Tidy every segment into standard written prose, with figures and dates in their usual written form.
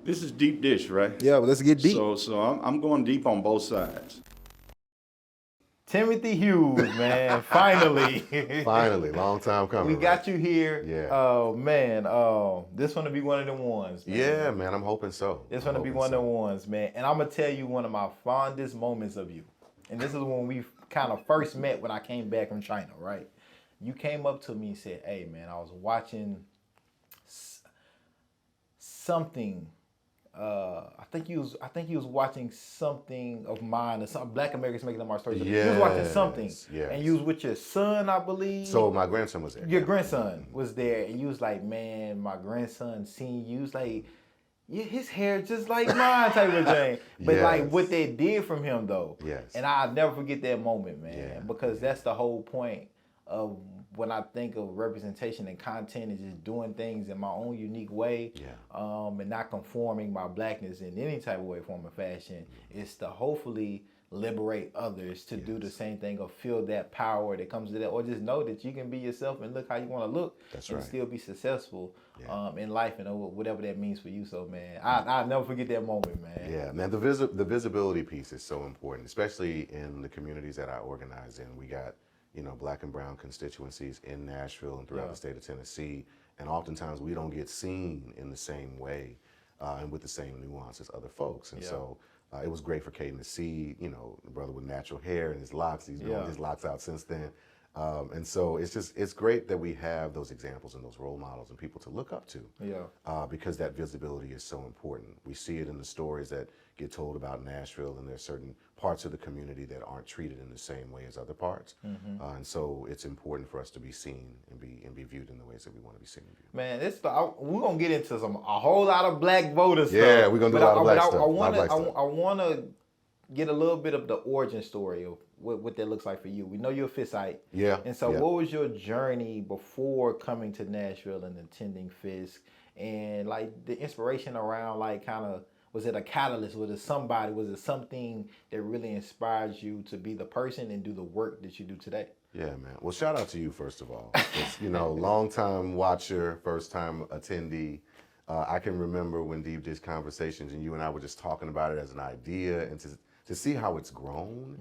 This is deep dish, right? Yeah, but let's get deep. So I'm going deep on both sides. Timothy Hughes, man, finally. Finally, long time coming. We got you here. Yeah. Oh, man. This one to be one of them ones, man. Yeah, man, I'm hoping so. This one to be one of them ones, man. And I'm going to tell you one of my fondest moments of you. And this is when we kind of first met when I came back from China, right? You came up to me and said, hey, man, I was watching something. I think he was watching something of mine or something. Black Americans Making Them Our Stories. Yes, he was watching something, yes. and you was with your son, I believe. So my grandson was there. Your grandson was there, and you was like, "Man, my grandson seen you." Was like, "Yeah, his hair just like mine," type of thing. But like what they did from him, though. Yes. And I'll never forget that moment, man, Yeah. because that's the whole point of when I think of representation and content is just doing things in my own unique way, and not conforming my blackness in any type of way, form, or fashion. It's to hopefully liberate others to do the same thing or feel that power that comes to that, or just know that you can be yourself and look how you want to look and still be successful in life and whatever that means for you. So, man, I'll never forget that moment, man. Yeah, man, the visibility piece is so important, especially in the communities that I organize in. We got, Black and brown constituencies in Nashville and throughout the state of Tennessee. And oftentimes we don't get seen in the same way and with the same nuance as other folks. And so it was great for Caden to see, the brother with natural hair and his locks. He's grown his locks out since then. And so it's great that we have those examples and those role models and people to look up to. Because that visibility is so important. We see it in the stories that get told about Nashville, and there's certain parts of the community that aren't treated in the same way as other parts. And so it's important for us to be seen and be viewed in the ways that we want to be seen and viewed. Man, we're gonna get into a whole lot of black voters stuff. Yeah, we're gonna do a lot of black stuff. I wanna get a little bit of the origin story of what that looks like for you. We know you're a Fiskite. Yeah. And so what was your journey before coming to Nashville and attending Fisk? And like the inspiration around was it a catalyst? Was it somebody? Was it something that really inspired you to be the person and do the work that you do today? Yeah, man. Well, shout out to you, first of all. Long time watcher, first time attendee. I can remember when Deep Dish Conversations and you and I were just talking about it as an idea, and to see how it's grown.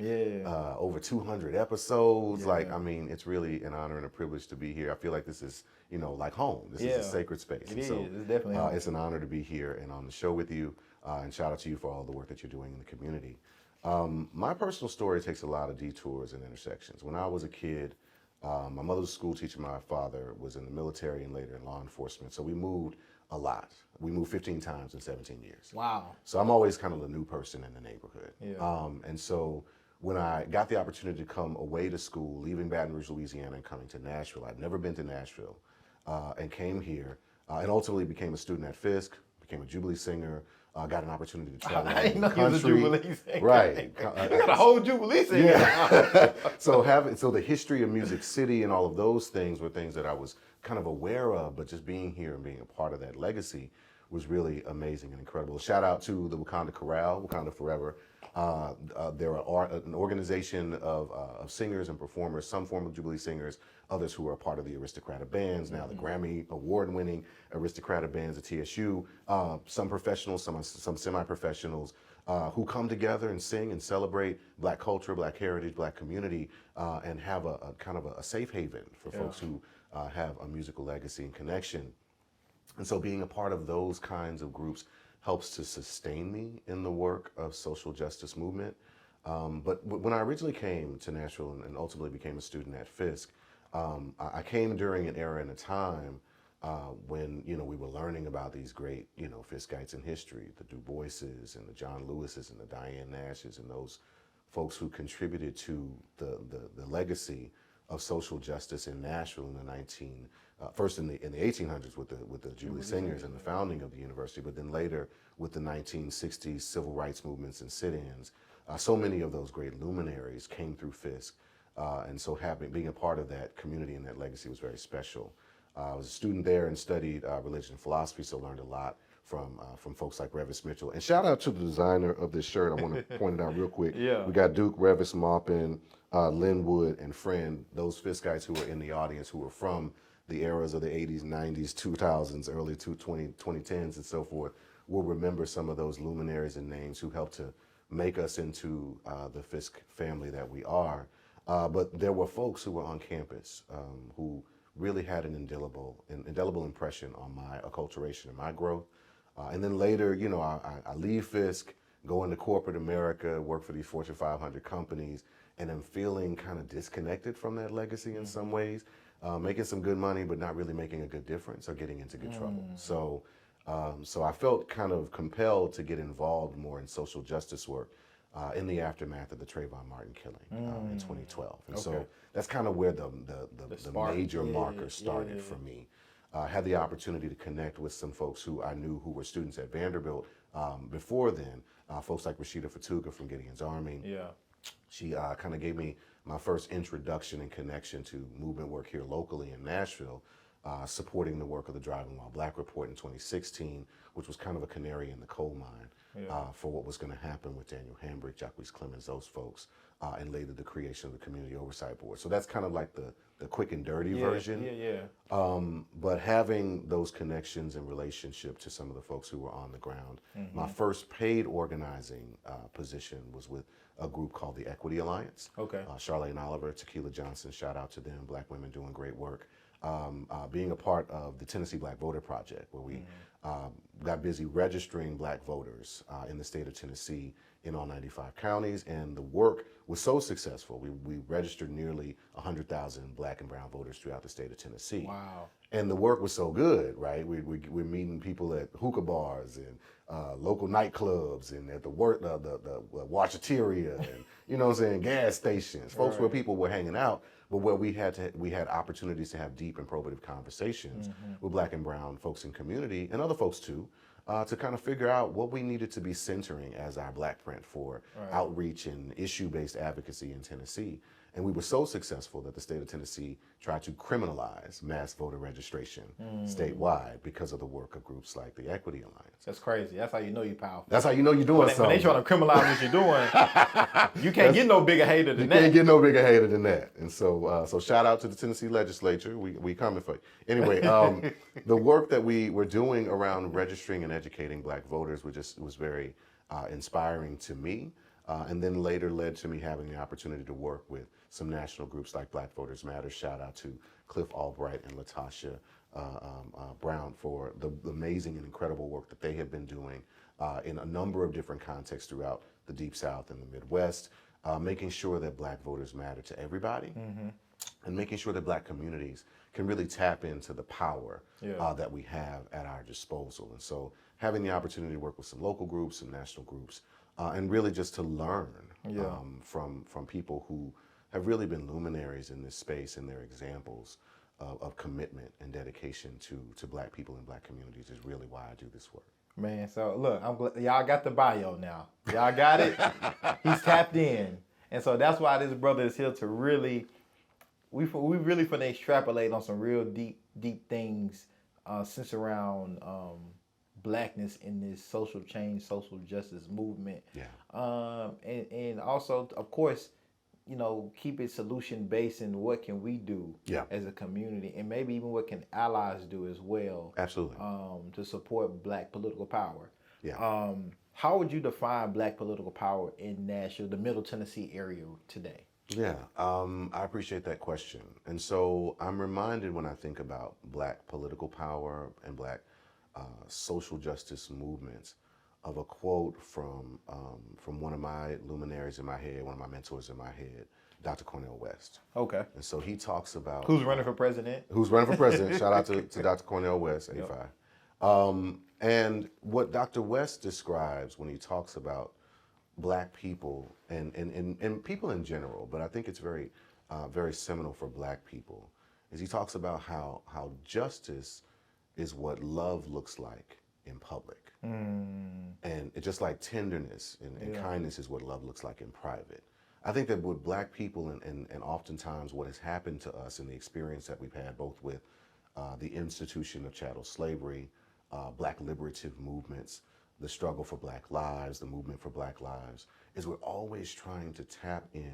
Over 200 episodes. It's really an honor and a privilege to be here. I feel like this is, like home. This is a sacred space. It is. It's definitely home. It's an honor to be here and on the show with you. And shout out to you for all the work that you're doing in the community. My personal story takes a lot of detours and intersections. When I was a kid, my mother was a school teacher. My father was in the military and later in law enforcement. So we moved a lot. We moved 15 times in 17 years. Wow. So I'm always kind of the new person in the neighborhood. Yeah. And so when I got the opportunity to come away to school, leaving Baton Rouge, Louisiana, and coming to Nashville, I'd never been to Nashville, and came here, and ultimately became a student at Fisk, became a Jubilee singer, got an opportunity to travel I didn't know the country. you was a Jubilee singer. Right. You got a whole Jubilee singer. Yeah. So the history of Music City and all of those things were things that I was kind of aware of, but just being here and being a part of that legacy was really amazing and incredible. Shout out to the Wakanda Chorale, Wakanda Forever. They're an organization of singers and performers, some form of Jubilee singers, others who are part of the Aristocrata Bands, now the Grammy award-winning Aristocrata Bands at TSU, some professionals, some semi-professionals who come together and sing and celebrate Black culture, Black heritage, Black community, and have a kind of a safe haven for folks who have a musical legacy and connection. And so being a part of those kinds of groups helps to sustain me in the work of social justice movement. But when I originally came to Nashville and ultimately became a student at Fisk, I came during an era and a time when we were learning about these great Fiskites in history, the Du Boises and the John Lewises and the Diane Nashes, and those folks who contributed to the legacy of social justice in Nashville in the first in the 1800s with the Jubilee Singers and the founding of the university, but then later with the 1960s civil rights movements and sit-ins. So many of those great luminaries came through Fisk, and so being a part of that community and that legacy was very special. I was a student there and studied religion and philosophy, so learned a lot from folks like Revis Mitchell. And shout out to the designer of this shirt. I want to point it out real quick. We got Duke, Revis, Maupin, Linwood, and Friend, those Fiskites who were in the audience who were from the eras of the 80s, 90s, 2000s, early 2010s, and so forth, will remember some of those luminaries and names who helped to make us into the Fisk family that we are. But there were folks who were on campus who really had an indelible impression on my acculturation and my growth. And then later, you know, I leave Fisk, go into corporate America, work for these Fortune 500 companies, and I'm feeling kind of disconnected from that legacy in some ways, making some good money, but not really making a good difference or getting into good trouble. So I felt kind of compelled to get involved more in social justice work in the aftermath of the Trayvon Martin killing in 2012. And so that's kind of where the major marker started for me. Had the opportunity to connect with some folks who I knew who were students at Vanderbilt before then, folks like Rashida Fatuga from Gideon's Army. Yeah. She kind of gave me my first introduction and connection to movement work here locally in Nashville, supporting the work of the Driving While Black Report in 2016, which was kind of a canary in the coal mine for what was going to happen with Daniel Hambrick, Jacquees Clemens, those folks, and later the creation of the Community Oversight Board. So that's kind of like the quick and dirty version. But having those connections and relationship to some of the folks who were on the ground, my first paid organizing position was with a group called the Equity Alliance. Charlene Oliver, Tequila Johnson, shout out to them, Black women doing great work. Being a part of the Tennessee Black Voter Project, where we got busy registering Black voters in the state of Tennessee in all 95 counties, and the work was so successful. We registered nearly 100,000 Black and brown voters throughout the state of Tennessee. Wow. And the work was so good, right? We're meeting people at hookah bars and local nightclubs and at the washateria and, you know what I'm saying, gas stations, folks where people were hanging out, but where we had opportunities to have deep and probative conversations with Black and brown folks in community and other folks too, to kind of figure out what we needed to be centering as our Black print for outreach and issue-based advocacy in Tennessee. And we were so successful that the state of Tennessee tried to criminalize mass voter registration statewide because of the work of groups like the Equity Alliance. That's crazy. That's how you know you're powerful. That's how you know you're doing something. When they try to criminalize what you're doing, you can't get no bigger hater than that. You can't get no bigger hater than that. And so so shout out to the Tennessee legislature. We coming for you. Anyway, the work that we were doing around registering and educating Black voters was very inspiring to me. And then later led to me having the opportunity to work with some national groups like Black Voters Matter. Shout out to Cliff Albright and Latasha Brown for the amazing and incredible work that they have been doing in a number of different contexts throughout the Deep South and the Midwest, making sure that Black voters matter to everybody and making sure that Black communities can really tap into the power that we have at our disposal. And so having the opportunity to work with some local groups, some national groups, and really just to learn from people who have really been luminaries in this space and their examples of commitment and dedication to Black people and Black communities is really why I do this work. Man, so look, I'm glad y'all got the bio now. Y'all got it. He's tapped in, and so that's why this brother is here to really, we really finna extrapolate on some real deep things, since around Blackness in this social change, social justice movement. And also, of course, you know, keep it solution based and what can we do as a community, and maybe even what can allies do as well. Absolutely. To support Black political power. How would you define Black political power in Nashville, the Middle Tennessee area today? I appreciate that question. And so I'm reminded when I think about Black political power and Black social justice movements of a quote from one of my luminaries in my head, one of my mentors in my head, Dr. Cornel West. Okay. And so he talks about who's running for president. Shout out to Dr. Cornel West, A5. And what Dr. West describes when he talks about Black people and people in general, but I think it's very seminal for Black people, is he talks about how justice is what love looks like in public. And it's just like tenderness and kindness is what love looks like in private. I think that with Black people and oftentimes what has happened to us and the experience that we've had both with the institution of chattel slavery, Black liberative movements, the struggle for Black lives, the movement for Black lives, is we're always trying to tap in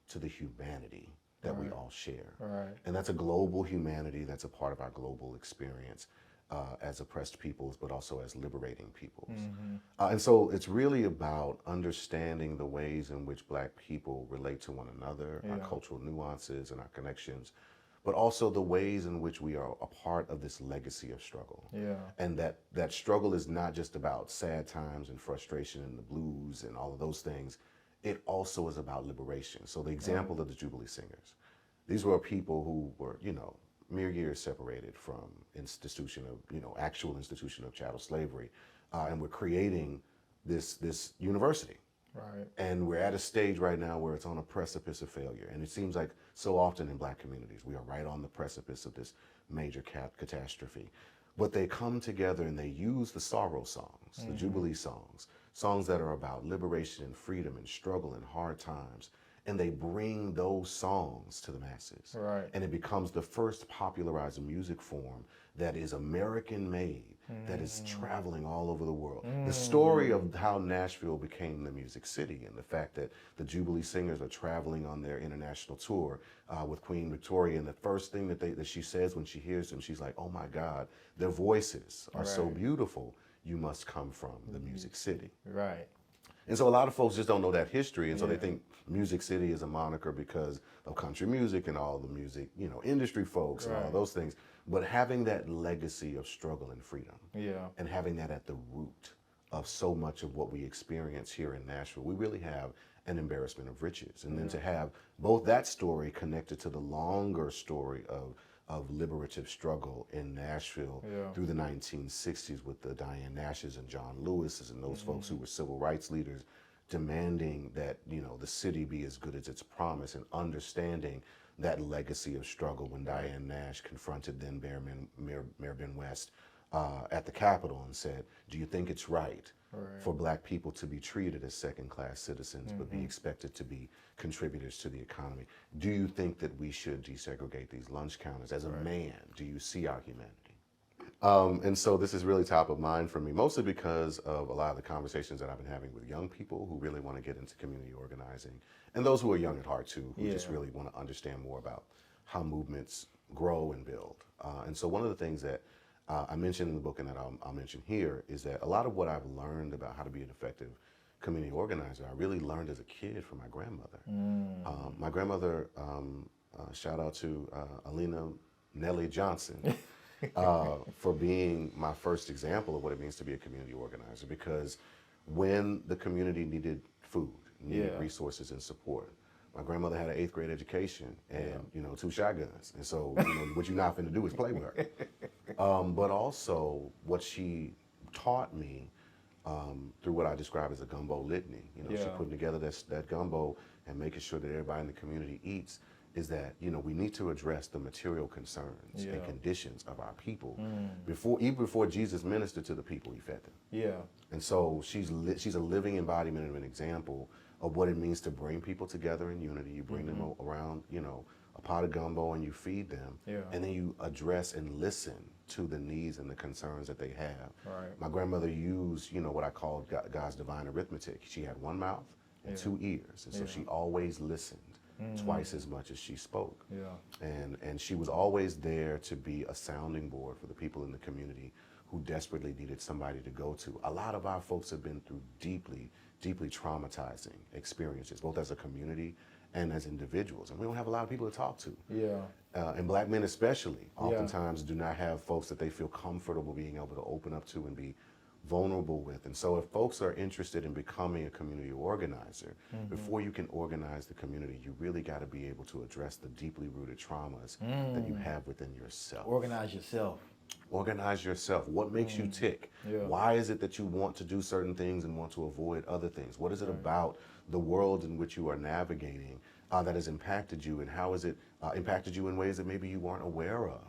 to the humanity that we all share. And that's a global humanity, that's a part of our global experience. as oppressed peoples, but also as liberating peoples. And so it's really about understanding the ways in which Black people relate to one another, our cultural nuances and our connections, but also the ways in which we are a part of this legacy of struggle. And that struggle is not just about sad times and frustration and the blues and all of those things. It also is about liberation. So the example of the Jubilee Singers, these were people who were, mere years separated from actual institution of chattel slavery, and we're creating this university. Right. And we're at a stage right now where it's on a precipice of failure. And it seems like so often in Black communities, we are right on the precipice of this major catastrophe. But they come together and they use the sorrow songs, the Jubilee songs that are about liberation and freedom and struggle and hard times. And they bring those songs to the masses. Right. And it becomes the first popularized music form that is American made, that is traveling all over the world. The story of how Nashville became the music city and the fact that the Jubilee Singers are traveling on their international tour with Queen Victoria, and the first thing that she says when she hears them, she's like, oh my God, their voices are so beautiful, you must come from the music city. Right. And so a lot of folks just don't know that history, and so they think Music City is a moniker because of country music and all the music, industry folks and all those things. But having that legacy of struggle and freedom, and having that at the root of so much of what we experience here in Nashville, we really have an embarrassment of riches. And then to have both that story connected to the longer story of liberative struggle in Nashville through the 1960s with the Diane Nashes and John Lewises and those folks who were civil rights leaders demanding that, the city be as good as its promise, and understanding that legacy of struggle when Diane Nash confronted then Mayor Ben West at the Capitol and said, do you think it's right for Black people to be treated as second-class citizens but be expected to be contributors to the economy? Do you think that we should desegregate these lunch counters? As a man, do you see our humanity? And so this is really top of mind for me, mostly because of a lot of the conversations that I've been having with young people who really want to get into community organizing, and those who are young at heart too, who just really want to understand more about how movements grow and build. And so one of the things that I mentioned in the book and that I'll mention here is that a lot of what I've learned about how to be an effective community organizer, I really learned as a kid from my grandmother. My grandmother, shout out to Alina Nellie Johnson, for being my first example of what it means to be a community organizer, because when the community needed food, needed resources and support, my grandmother had an 8th grade education and 2 shotguns, and so what you're not finna do is play with her. But also what she taught me through what I describe as a gumbo litany. She putting together that gumbo and making sure that everybody in the community eats, is that we need to address the material concerns and conditions of our people. Even before Jesus ministered to the people, he fed them. And so she's a living embodiment of an example of what it means to bring people together in unity. You bring them around, a pot of gumbo, and you feed them, and then you address and listen to the needs and the concerns that they have. My grandmother used, what I call God's divine arithmetic. She had one mouth and 2 ears, and so she always listened twice as much as she spoke. And she was always there to be a sounding board for the people in the community who desperately needed somebody to go to. A lot of our folks have been through deeply traumatizing experiences, both as a community and as individuals. And we don't have a lot of people to talk to. And Black men especially oftentimes do not have folks that they feel comfortable being able to open up to and be vulnerable with. And so if folks are interested in becoming a community organizer, before you can organize the community, you really got to be able to address the deeply rooted traumas that you have within yourself. Organize yourself. Organize yourself. What makes you tick? Why is it that you want to do certain things and want to avoid other things? What is it about the world in which you are navigating that has impacted you, and how has it impacted you in ways that maybe you weren't aware of?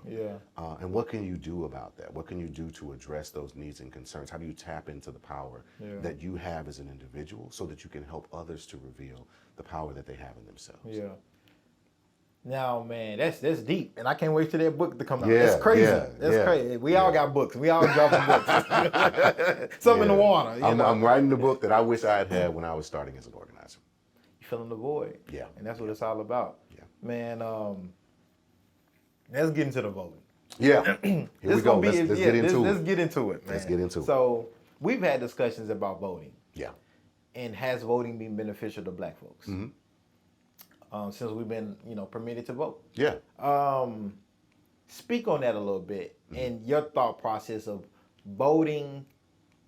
And what can you do about that? What can you do to address those needs and concerns? How do you tap into the power that you have as an individual so that you can help others to reveal the power that they have in themselves? Now, man, that's deep, and I can't wait for that book to come out. That's crazy. That's crazy. We all got books. We all dropping books. Something in the water. I'm writing the book that I wish I had when I was starting as an organizer. You filling the void. And that's what it's all about. Yeah. Man, let's get into the voting. Yeah. Here we go. Let's get into Let's it. get into it, man. Let's get into it. So we've had discussions about voting. Yeah. And has voting been beneficial to black folks? Since we've been, permitted to vote. Yeah. Speak on that a little bit and your thought process of voting.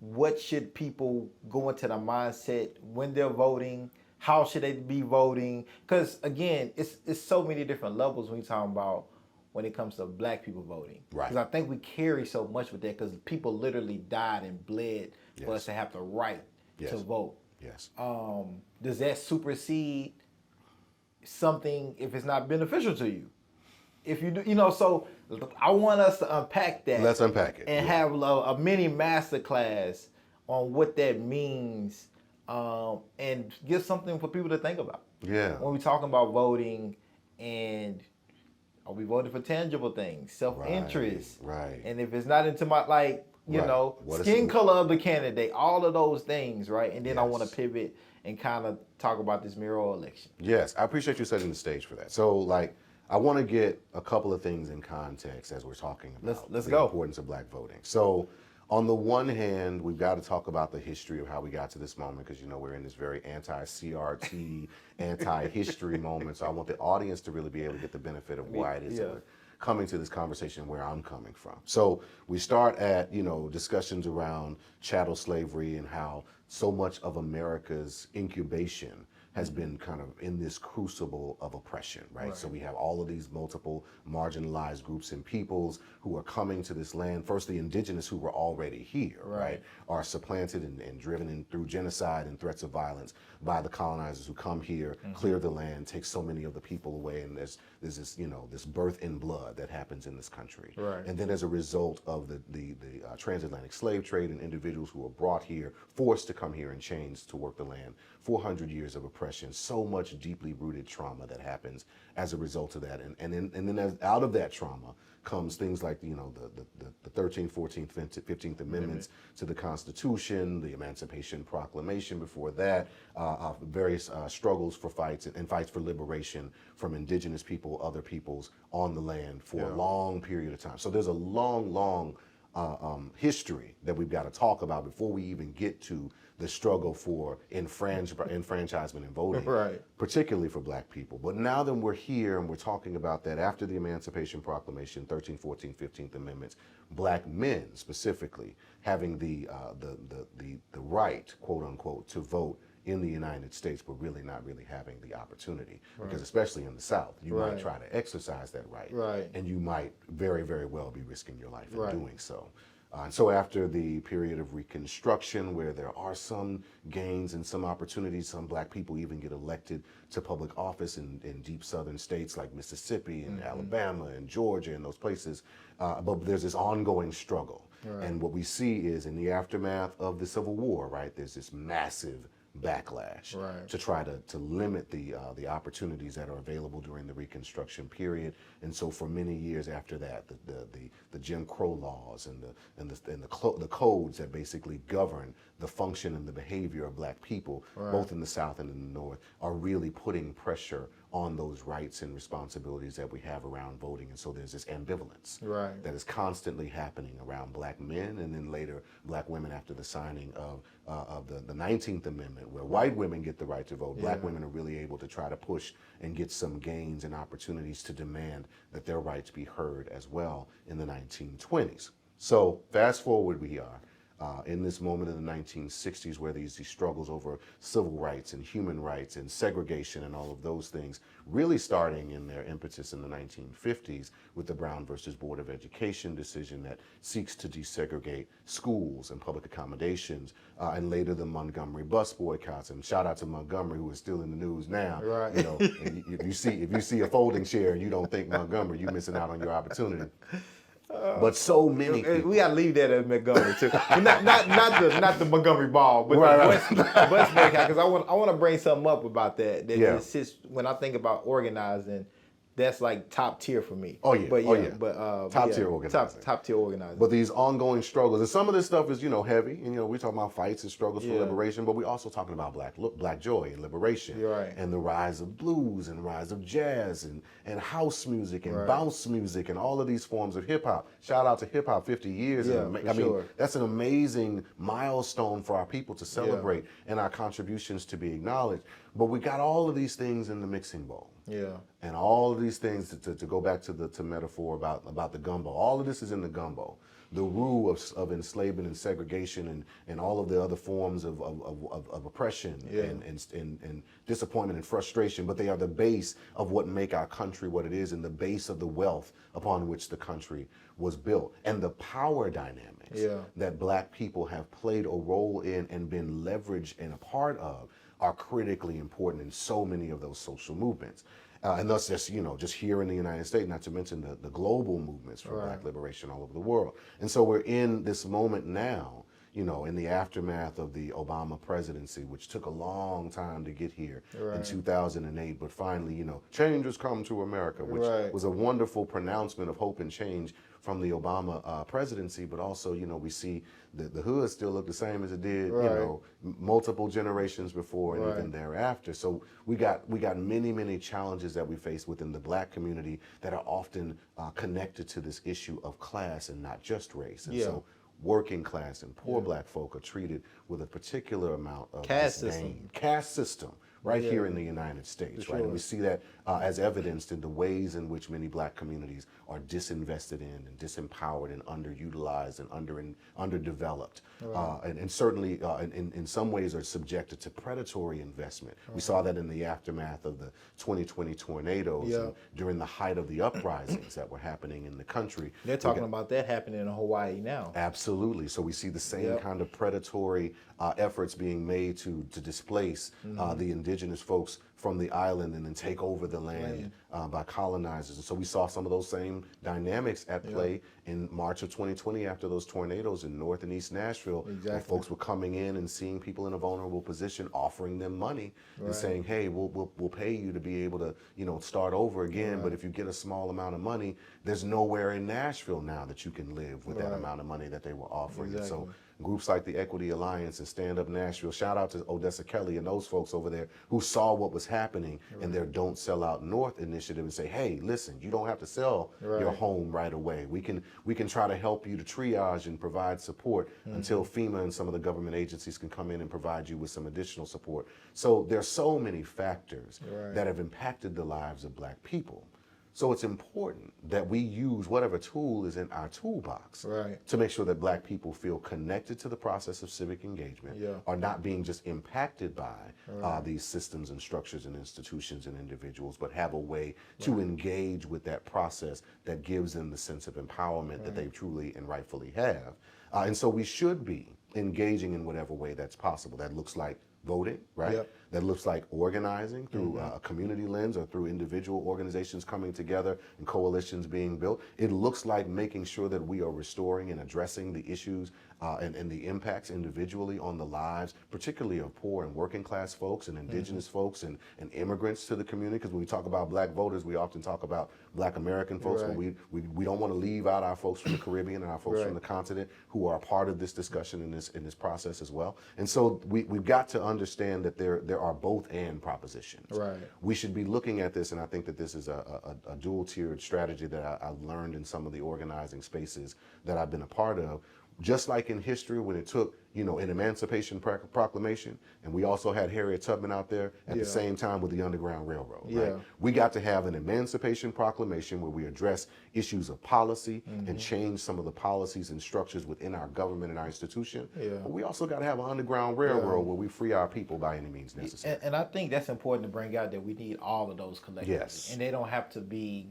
What should people go into the mindset when they're voting? How should they be voting? Because again, it's so many different levels when you're talking about when it comes to black people voting. Right. Because I think we carry so much with that because people literally died and bled for us to have the right to vote. Yes. Does that supersede something if it's not beneficial to you? If you do, so I want us to unpack that. Let's unpack it. And have a mini masterclass on what that means and give something for people to think about. Yeah. When we're talking about voting, and are we voting for tangible things, self-interest? Right. And if it's not into my, skin color of the candidate, all of those things, right? And then I want to pivot and kind of talk about this mayoral election. Yes, I appreciate you setting the stage for that. So, I want to get a couple of things in context as we're talking about let's the go. importance of black voting. So, on the one hand, we've got to talk about the history of how we got to this moment because, we're in this very anti-CRT, anti-history moment. So I want the audience to really be able to get the benefit of why it is that we're coming to this conversation where I'm coming from. So we start at, discussions around chattel slavery and how so much of America's incubation has been kind of in this crucible of oppression, right? So we have all of these multiple marginalized groups and peoples who are coming to this land. First, the indigenous who were already here, right, are supplanted and driven in through genocide and threats of violence by the colonizers who come here, clear the land, take so many of the people away, and there's this, this birth in blood that happens in this country. Right. And then as a result of the transatlantic slave trade and individuals who are brought here, forced to come here in chains to work the land, 400 years of oppression, so much deeply rooted trauma that happens as a result of that. And then out of that trauma comes things like, the 13th, 14th, 15th Amendments to the Constitution, the Emancipation Proclamation before that, various struggles for fights and fights for liberation from indigenous people, other peoples on the land for a long period of time. So there's a long history that we've got to talk about before we even get to the struggle for enfranchisement and voting, particularly for black people. But now that we're here and we're talking about that after the Emancipation Proclamation, 13th, 14th, 15th Amendments, black men specifically having the right, quote unquote, to vote in the United States, but really not really having the opportunity. Because especially in the South, you might try to exercise that right, and you might very, very well be risking your life in doing so. And so after the period of Reconstruction, where there are some gains and some opportunities, some black people even get elected to public office in deep southern states like Mississippi and Alabama and Georgia and those places, but there's this ongoing struggle. And what we see is in the aftermath of the Civil War, there's this massive backlash to try to limit the opportunities that are available during the Reconstruction period. And so for many years after that, the Jim Crow laws and the codes that basically govern the function and the behavior of black people, both in the South and in the North, are really putting pressure on those rights and responsibilities that we have around voting. And so there's this ambivalence that is constantly happening around black men and then later black women after the signing of the 19th Amendment, where white women get the right to vote. Black women are really able to try to push and get some gains and opportunities to demand that their rights be heard as well in the 1920s. So fast forward, we are in this moment in the 1960s where these struggles over civil rights and human rights and segregation and all of those things really starting in their impetus in the 1950s with the Brown versus Board of Education decision that seeks to desegregate schools and public accommodations, and later the Montgomery bus boycotts. And shout out to Montgomery, who is still in the news now. And if you see a folding chair and you don't think Montgomery, you're missing out on your opportunity. But so many people. We gotta leave that at Montgomery too. not the Montgomery ball, but the bus boycott. Because I want to bring something up about that. That just sits when I think about organizing that's like top tier for me. Oh, yeah. But Oh, yeah, yeah. but Top yeah, tier organizing. top tier organizing. But these ongoing struggles, and some of this stuff is, heavy. And, we're talking about fights and struggles for Yeah. liberation, but we're also talking about black joy and liberation. You're right. And the rise of blues and rise of jazz and house music and Right. bounce music and all of these forms of hip hop. Shout out to hip hop 50 years. Yeah, And for sure. that's an amazing milestone for our people to celebrate and our contributions to be acknowledged. But we got all of these things in the mixing bowl. Yeah. And all of these things, to go back to metaphor about the gumbo, all of this is in the gumbo. The root of enslavement and segregation and all of the other forms of oppression and disappointment and frustration, but they are the base of what make our country what it is and the base of the wealth upon which the country was built. And the power dynamics that black people have played a role in and been leveraged and a part of are critically important in so many of those social movements. And thus, just here in the United States, not to mention the global movements for black liberation all over the world. And so we're in this moment now, in the aftermath of the Obama presidency, which took a long time to get here in 2008, but finally, change has come to America, which was a wonderful pronouncement of hope and change from the Obama presidency. But also, we see the hood still look the same as it did, multiple generations before and even thereafter. So we got many, many challenges that we face within the black community that are often connected to this issue of class and not just race. And so working class and poor black folk are treated with a particular amount of Caste disdain. Caste system. Right here in the United States, right? And we see that as evidenced in the ways in which many black communities are disinvested in and disempowered and underutilized and underdeveloped. And certainly in some ways are subjected to predatory investment. We saw that in the aftermath of the 2020 tornadoes and during the height of the uprisings that were happening in the country. They're talking about that happening in Hawaii now. Absolutely. So we see the same kind of predatory efforts being made to displace the indigenous folks from the island and then take over the land by colonizers. And so we saw some of those same dynamics at play in March of 2020 after those tornadoes in North and East Nashville, where folks were coming in and seeing people in a vulnerable position, offering them money and saying, hey, we'll pay you to be able to, start over again. But if you get a small amount of money, there's nowhere in Nashville now that you can live with that amount of money that they were offering. And so groups like the Equity Alliance and Stand Up Nashville, shout out to Odessa Kelly and those folks over there who saw what was happening in their Don't Sell Out North initiative and say, hey, listen, you don't have to sell your home right away. We can try to help you to triage and provide support until FEMA and some of the government agencies can come in and provide you with some additional support. So there's so many factors that have impacted the lives of black people. So it's important that we use whatever tool is in our toolbox to make sure that black people feel connected to the process of civic engagement, are not being just impacted by these systems and structures and institutions and individuals, but have a way to engage with that process that gives them the sense of empowerment that they truly and rightfully have. And so we should be engaging in whatever way that's possible. That looks like voting, right? That looks like organizing through a community lens or through individual organizations coming together and coalitions being built. It looks like making sure that we are restoring and addressing the issues and the impacts individually on the lives, particularly of poor and working class folks and indigenous folks and immigrants to the community. Because when we talk about black voters, we often talk about black American folks, but we don't want to leave out our folks from the Caribbean and our folks from the continent who are a part of this discussion in this process as well. And so we've got to understand that there are both and propositions. We should be looking at this, and I think that this is a dual-tiered strategy that I've learned in some of the organizing spaces that I've been a part of. Just like in history when it took, an Emancipation Proclamation, and we also had Harriet Tubman out there at the same time with the Underground Railroad, right? We got to have an Emancipation Proclamation where we address issues of policy and change some of the policies and structures within our government and our institution. But we also got to have an Underground Railroad where we free our people by any means necessary. And I think that's important to bring out, that we need all of those collectively. And they don't have to be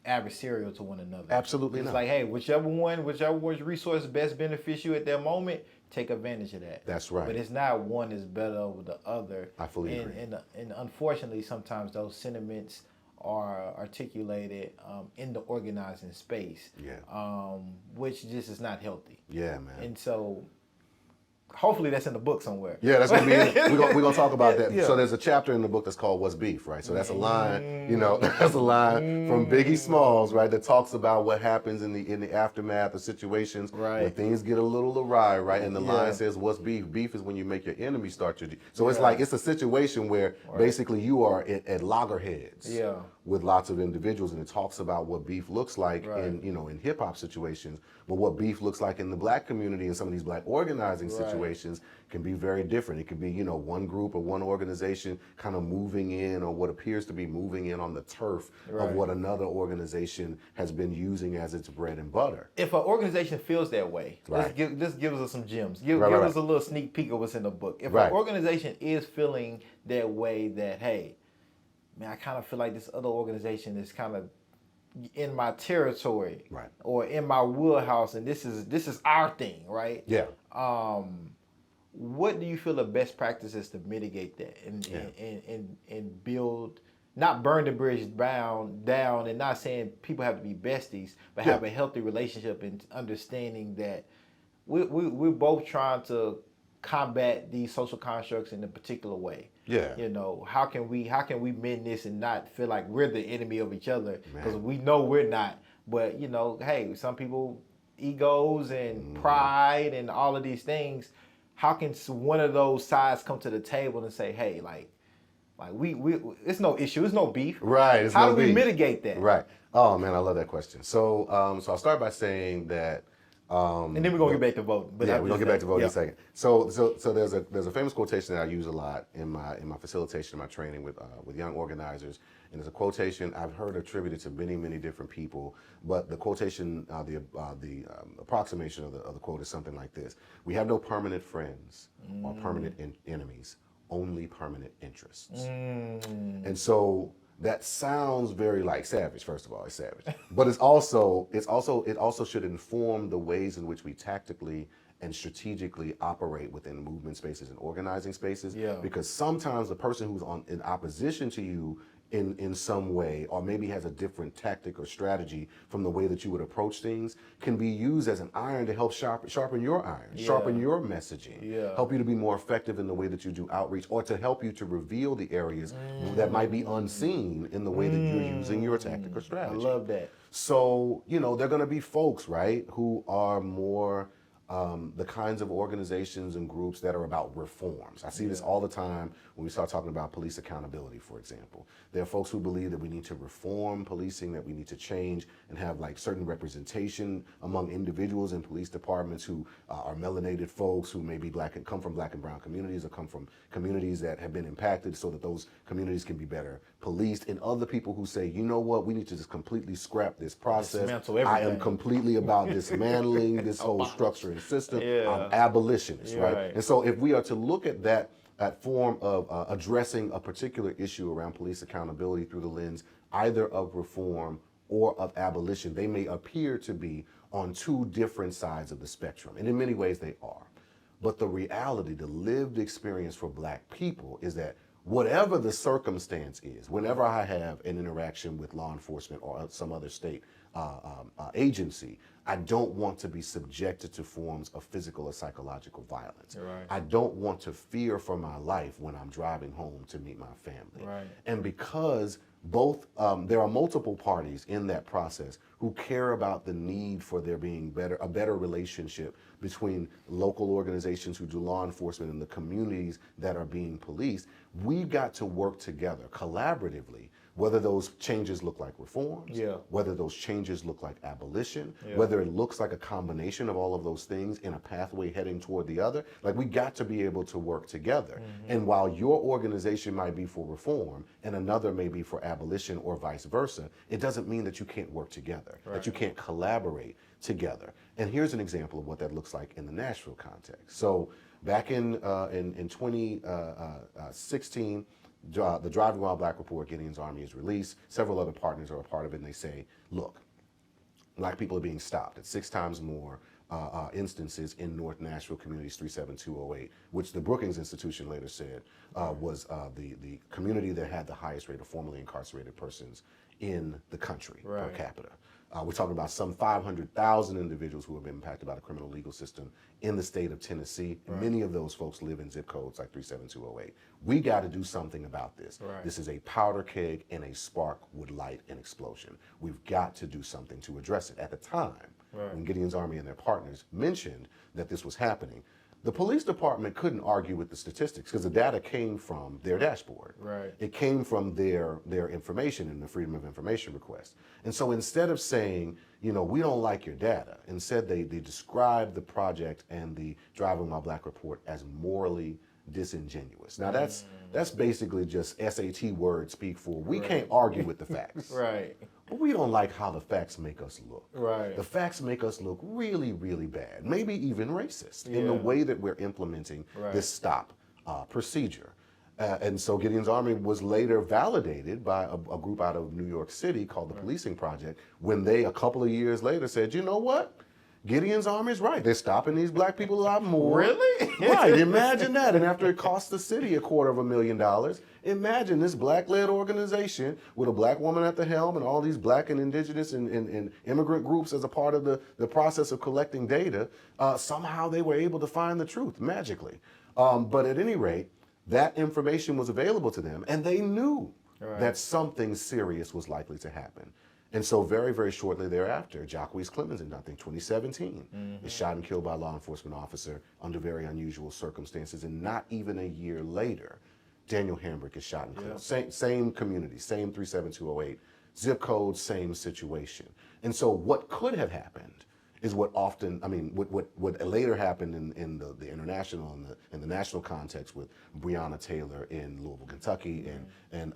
adversarial to one another. Absolutely it's not. Like, hey, whichever one's resource best benefits you at that moment, take advantage of that. That's right. But it's not one is better over the other. I fully agree. And unfortunately, sometimes those sentiments are articulated in the organizing space, which just is not healthy. Yeah, man. And so hopefully that's in the book somewhere. Yeah, that's gonna be. We're gonna talk about that. Yeah. So there's a chapter in the book that's called "What's Beef," right? So that's a line, that's a line from Biggie Smalls, right? That talks about what happens in the aftermath of situations Right. when things get a little awry, right? And the Yeah. line says, "What's beef? Beef is when you make your enemy start your." So it's Yeah. like it's a situation where basically you are at loggerheads. Yeah. With lots of individuals, and it talks about what beef looks like Right. in hip hop situations, but what beef looks like in the black community and some of these black organizing situations can be very different. It could be one group or one organization kind of moving in, or what appears to be moving in on the turf of what another organization has been using as its bread and butter. If an organization feels that way, Right. this gives us some gems. Give Right. us a little sneak peek of what's in the book. If Right. an organization is feeling that way, that hey, man, I kind of feel like this other organization is kind of in my territory, Right. or in my wheelhouse, and this is our thing, right? Yeah. What do you feel the best practice is to mitigate that and build, not burn the bridge down, and not saying people have to be besties, but have a healthy relationship and understanding that we're both trying to combat these social constructs in a particular way. Yeah. How can we mend this and not feel like we're the enemy of each other, because we know we're not. But hey, some people egos and pride and all of these things. How can one of those sides come to the table and say, hey, like we it's no issue, it's no beef. Right. It's How no do we beef. mitigate that? Right. Oh man, I love that question. So I'll start by saying that. And then we're gonna get back to voting. But Yeah, we're gonna get back to voting in a yeah. second. So there's a famous quotation that I use a lot in my facilitation, my training with young organizers, and it's a quotation I've heard attributed to many different people. But the quotation, the approximation of the quote is something like this: "We have no permanent friends or permanent enemies, only permanent interests." And so that sounds very like savage. First of all, it's savage, but it also should inform the ways in which we tactically and strategically operate within movement spaces and organizing spaces. Yeah. Because sometimes the person who's in opposition to you in some way, or maybe has a different tactic or strategy from the way that you would approach things, can be used as an iron to help sharpen your iron, sharpen your messaging, help you to be more effective in the way that you do outreach, or to help you to reveal the areas that might be unseen in the way that you're using your tactic or I strategy. love that. So, they're going to be folks, right, who are more the kinds of organizations and groups that are about reforms. I see this all the time when we start talking about police accountability, for example. There are folks who believe that we need to reform policing, that we need to change and have like certain representation among individuals in police departments who are melanated folks, who maybe come from black and brown communities, or come from communities that have been impacted, so that those communities can be better policed. And other people who say, you know what, we need to just completely scrap this process. Dismantle I everything. am completely about dismantling this whole structure and system. Yeah. I'm abolitionist, right? Right. And so if we are to look at that form of addressing a particular issue around police accountability through the lens either of reform or of abolition, they may appear to be on two different sides of the spectrum. And in many ways they are. But the reality, the lived experience for black people is that whatever the circumstance is, whenever I have an interaction with law enforcement or some other state agency, I don't want to be subjected to forms of physical or psychological violence. Right. I don't want to fear for my life when I'm driving home to meet my family. Right. And because both there are multiple parties in that process who care about the need for there being a better relationship between local organizations who do law enforcement and the communities that are being policed, we've got to work together collaboratively, whether those changes look like reforms, whether those changes look like abolition, whether it looks like a combination of all of those things in a pathway heading toward the other. Like, we got to be able to work together. And while your organization might be for reform and another may be for abolition or vice versa, it doesn't mean that you can't work together, that you can't collaborate together. And here's an example of what that looks like in the Nashville context. So back in 2016, the Driving While Black report, Gideon's Army, is released. Several other partners are a part of it, and they say, look, black people are being stopped at 6 times more instances in North Nashville Communities 37208, which the Brookings Institution later said was the community that had the highest rate of formerly incarcerated persons in the country per capita. We're talking about some 500,000 individuals who have been impacted by the criminal legal system in the state of Tennessee. Right. Many of those folks live in zip codes like 37208. We got to do something about this. Right. This is a powder keg and a spark would light an explosion. We've got to do something to address it. At the time, right, when Gideon's Army and their partners mentioned that this was happening, the police department couldn't argue with the statistics because the data came from their dashboard. Right. It came from their information and the Freedom of Information request. And so instead of saying, you know, we don't like your data, instead they described the project and the Driving While Black report as morally disingenuous. Now that's basically just SAT word speak for we can't argue with the facts. Right. But we don't like how the facts make us look. Right. The facts make us look really, really bad, maybe even racist in the way that we're implementing this stop procedure. And so Gideon's Army was later validated by a group out of New York City called the Policing Project when they, a couple of years later, said, you know what? Gideon's Army's right. They're stopping these black people a lot more. Really? Right. Imagine that. And after it cost the city $250,000, imagine this black-led organization with a black woman at the helm and all these black and indigenous and immigrant groups as a part of the process of collecting data. Somehow they were able to find the truth magically. But at any rate, that information was available to them, and they knew that something serious was likely to happen. And so very, very shortly thereafter, Jacquees Clemens in, I think, 2017, is shot and killed by a law enforcement officer under very unusual circumstances. And not even a year later, Daniel Hambrick is shot and killed. Same community, same 37208, zip code, same situation. And so what could have happened is what often, I mean, what later happened in the international and the national context with Breonna Taylor in Louisville, Kentucky, and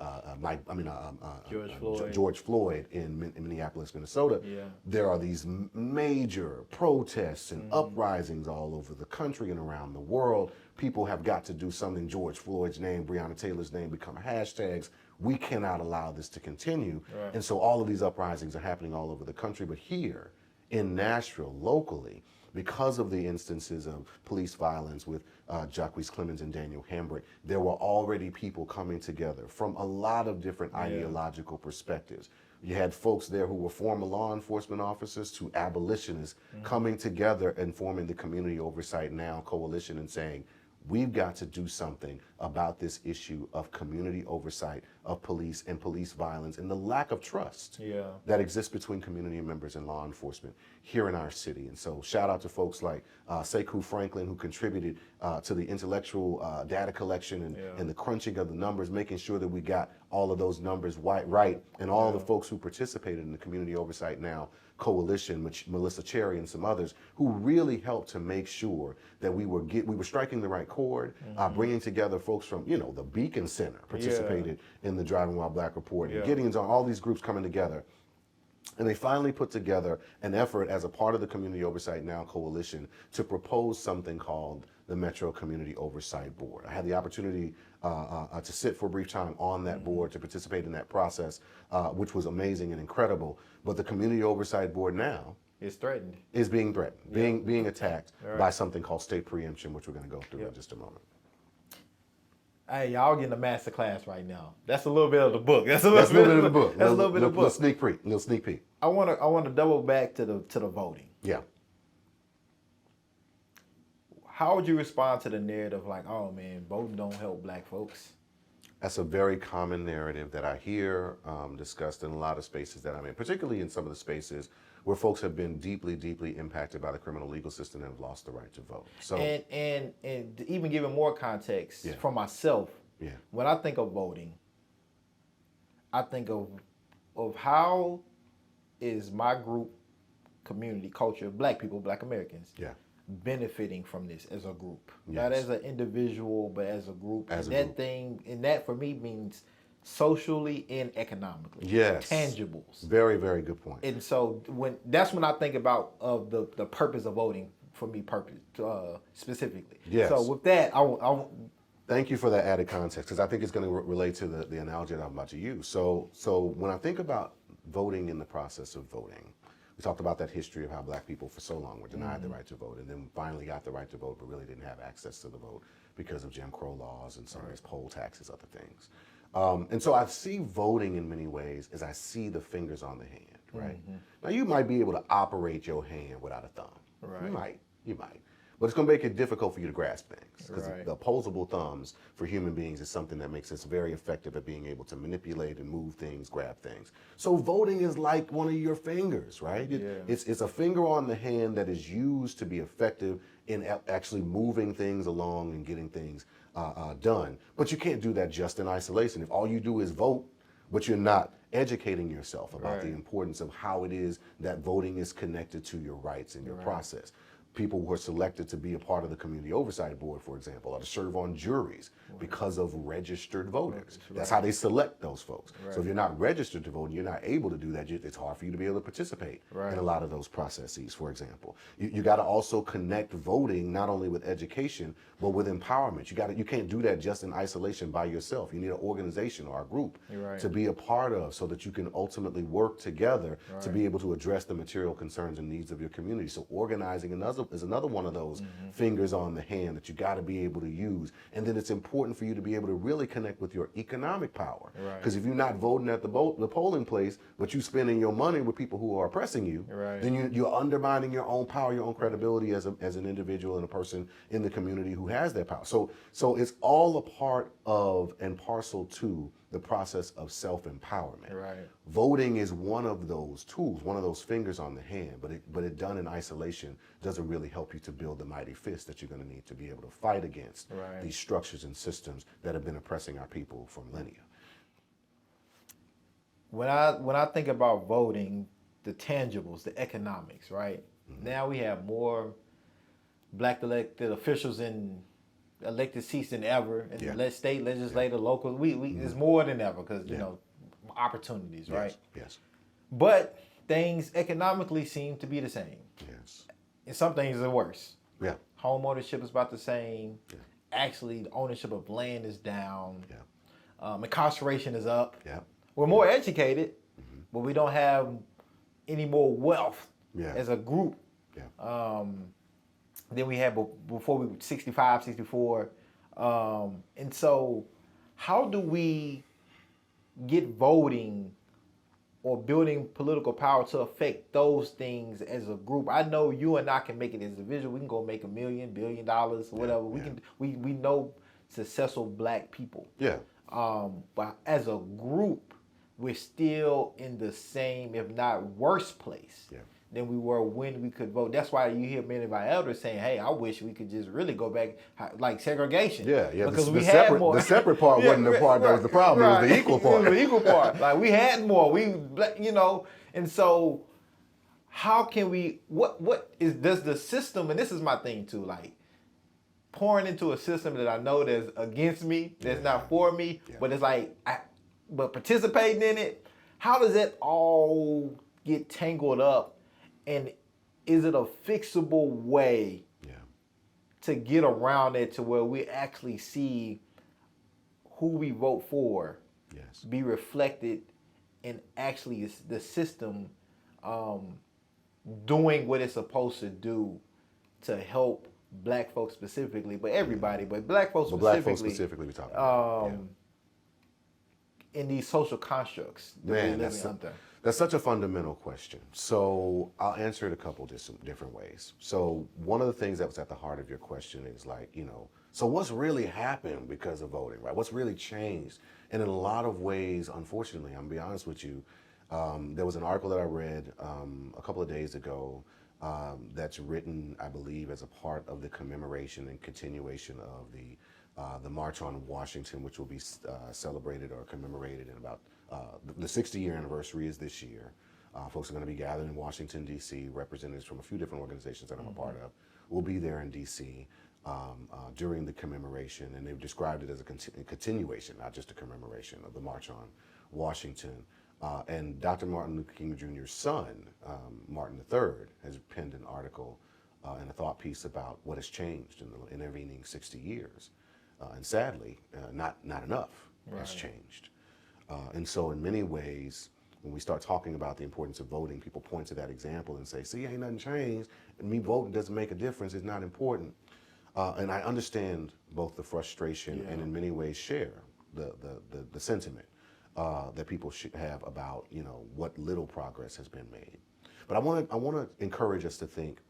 George Floyd in Minneapolis, Minnesota. Yeah. There are these major protests and uprisings all over the country and around the world. People have got to do something. George Floyd's name, Breonna Taylor's name become hashtags. We cannot allow this to continue. Right. And so all of these uprisings are happening all over the country, but here, in Nashville, locally, because of the instances of police violence with Jacquees Clemens and Daniel Hambrick, there were already people coming together from a lot of different ideological perspectives. You had folks there who were former law enforcement officers to abolitionists coming together and forming the Community Oversight Now coalition and saying, we've got to do something about this issue of community oversight of police and police violence and the lack of trust that exists between community members and law enforcement here in our city. And so shout out to folks like Sekou Franklin, who contributed to the intellectual data collection and the crunching of the numbers, making sure that we got all of those numbers right, and all the folks who participated in the Community Oversight Now coalition, Melissa Cherry and some others, who really helped to make sure that we were striking the right chord, bringing together folks from, you know, the Beacon Center participated in the Driving While Black report, and Gideon's, all these groups coming together. And they finally put together an effort as a part of the Community Oversight Now coalition to propose something called the Metro Community Oversight Board. I had the opportunity to sit for a brief time on that board, to participate in that process, which was amazing and incredible. But the Community Oversight Board now is threatened. Is being threatened, being attacked by something called state preemption, which we're going to go through in just a moment. Hey, y'all getting a master class right now. That's a little bit of the book. That's a little bit of the book. That's a little bit of the book. Little sneak peek. I want to double back to the voting. Yeah. How would you respond to the narrative like, oh man, voting don't help black folks? That's a very common narrative that I hear discussed in a lot of spaces that I'm in, particularly in some of the spaces where folks have been deeply, deeply impacted by the criminal legal system and have lost the right to vote. So, and to even giving more context for myself, when I think of voting, I think of how is my group, community, culture, black people, black Americans, benefiting from this as a group, not as an individual, but as a group. And that for me means socially and economically. Yes. Tangibles. Very, very good point. And so that's when I think about the purpose of voting for me, specifically. Yes. So with that, I thank you for that added context, because I think it's going to relate to the analogy that I'm about to use. So when I think about voting in the process of voting, we talked about that history of how black people for so long were denied the right to vote, and then finally got the right to vote, but really didn't have access to the vote because of Jim Crow laws and some of these poll taxes, other things. And so I see voting in many ways as I see the fingers on the hand, right? Now you might be able to operate your hand without a thumb. Right. You might. But it's going to make it difficult for you to grasp things because Right. the opposable thumbs for human beings is something that makes us very effective at being able to manipulate and move things, grab things. So voting is like one of your fingers, right? It's a finger on the hand that is used to be effective in actually moving things along and getting things done. But you can't do that just in isolation. If all you do is vote, but you're not educating yourself about the importance of how it is that voting is connected to your rights and your process. People who are selected to be a part of the Community Oversight Board, for example, or to serve on juries because of registered voters. That's how they select those folks. So if you're not registered to vote and you're not able to do that, it's hard for you to be able to participate in a lot of those processes, for example. You got to also connect voting not only with education, but with empowerment. You can't do that just in isolation by yourself. You need an organization or a group to be a part of so that you can ultimately work together to be able to address the material concerns and needs of your community. So organizing is another one of those fingers on the hand that you got to be able to use. And then it's important for you to be able to really connect with your economic power. Because if you're not voting at the polling place, but you spending your money with people who are oppressing you, then you're undermining your own power, your own credibility as an individual and a person in the community who has that power. So it's all a part of and parcel to the process of self-empowerment. Voting is one of those tools, one of those fingers on the hand, but it done in isolation doesn't really help you to build the mighty fist that you're going to need to be able to fight against these structures and systems that have been oppressing our people for millennia. When I think about voting, the tangibles, the economics, right? Now we have more black elected officials in elected seats than ever, in the state legislature, local. We it's more than ever because you know opportunities, right? Yes. But things economically seem to be the same. Yes. And some things are worse. Yeah. Home ownership is about the same. Actually, the ownership of land is down. Incarceration is up. We're more educated, but we don't have any more wealth as a group than we had before we were 65, 64. And so how do we get voting or building political power to affect those things as a group? I know you and I can make it as a individual. We can go make $1 million, $1 billion, whatever. We know successful black people. But as a group, we're still in the same, if not worse place than we were when we could vote. That's why you hear many of our elders saying, hey, I wish we could just really go back like segregation. Because we had more. The separate part wasn't the part that was the problem. It was the equal part. It was the equal part. Like we had more. And so how can we, does the system, and this is my thing too, like pouring into a system that I know that's against me, that's not for me, but it's like, but participating in it, how does that all get tangled up? And is it a fixable way to get around it to where we actually see who we vote for be reflected in actually the system doing what it's supposed to do to help black folks specifically, but everybody, but black folks specifically. Black folks specifically, we're talking about. In these social constructs that we're living under. That's such a fundamental question. So I'll answer it a couple different ways. So one of the things that was at the heart of your question is like, so what's really happened because of voting, right? What's really changed? And in a lot of ways, unfortunately, I'm gonna be honest with you, there was an article that I read a couple of days ago that's written, I believe, as a part of the commemoration and continuation of the March on Washington, which will be celebrated or commemorated in about the 60-year anniversary is this year. Folks are going to be gathered in Washington, D.C. Representatives from a few different organizations that I'm a part of will be there in D.C. During the commemoration, and they've described it as a continuation, not just a commemoration of the March on Washington. And Dr. Martin Luther King Jr.'s son, Martin III, has penned an article and a thought piece about what has changed in the intervening 60 years. And sadly, not enough has changed. And so in many ways, when we start talking about the importance of voting, people point to that example and say, see, ain't nothing changed. And me voting doesn't make a difference. It's not important. And I understand both the frustration and in many ways share the sentiment. that people should have about, what little progress has been made. But I want to encourage us to think.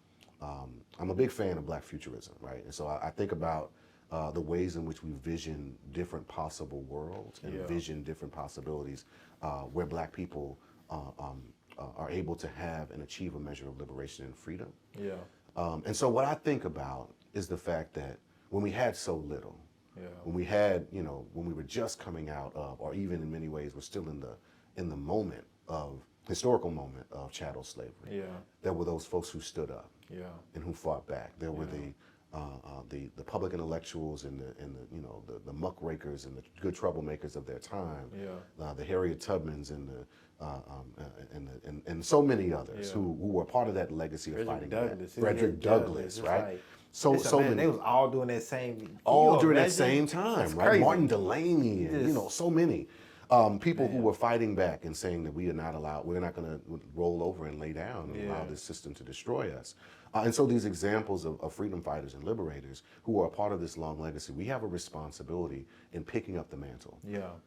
I'm a big fan of Black futurism, right? And so I think about the ways in which we vision different possible worlds and vision different possibilities where Black people are able to have and achieve a measure of liberation and freedom. Yeah. And so what I think about is the fact that when we had so little, when we had, when we were just coming out of, or even in many ways, we're still in the moment of, historical moment of chattel slavery. There were those folks who stood up and who fought back. There were the public intellectuals and the muckrakers and the good troublemakers of their time. The Harriet Tubmans and and so many others who were part of that legacy of fighting back. Frederick Douglass, right? Like, so many. They was all doing that same. All during that same time, right? Crazy. Martin Delaney and so many. People who were fighting back and saying that we are not allowed, we're not going to roll over and lay down and allow this system to destroy us. And so these examples of freedom fighters and liberators who are a part of this long legacy, we have a responsibility in picking up the mantle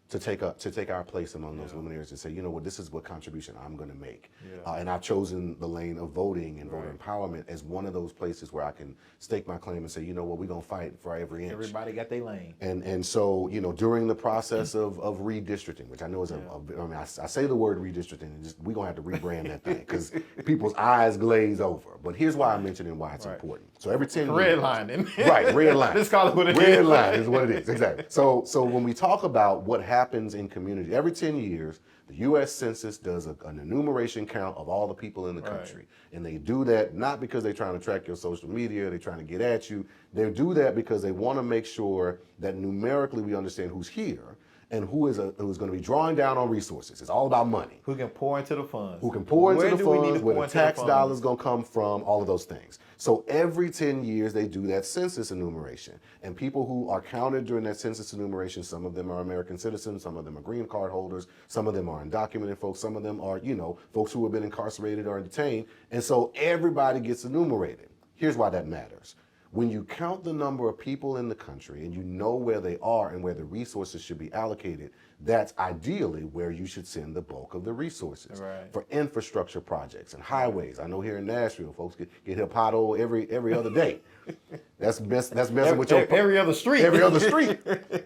to take our place among those luminaries and say, you know what, this is what contribution I'm going to make. And I've chosen the lane of voting and voter empowerment as one of those places where I can stake my claim and say, you know what, we're going to fight for every inch. Everybody got their lane. And so, during the process of redistricting, which I know is I say the word redistricting, and we're going to have to rebrand that thing because people's eyes glaze over. But here's why I'm mentioning why it's important. So every 10 years. Redlining. Right, red line. Let's call it what it is. Red line is what it is, exactly. So when we talk about what happens in community, every 10 years, the U.S. Census does an enumeration count of all the people in the country. And they do that not because they're trying to track your social media, they're trying to get at you. They do that because they want to make sure that numerically we understand who's here and who's going to be drawing down on resources. It's all about money. Who can pour into the funds. Who can pour into the funds, where the tax dollars going to come from, all of those things. So every 10 years they do that census enumeration. And people who are counted during that census enumeration, some of them are American citizens, some of them are green card holders, some of them are undocumented folks, some of them are, folks who have been incarcerated or detained. And so everybody gets enumerated. Here's why that matters. When you count the number of people in the country and you know where they are and where the resources should be allocated, that's ideally where you should send the bulk of the resources for infrastructure projects and highways. I know here in Nashville, folks get hit pothole every other day. That's messing with your every other street. Every other street.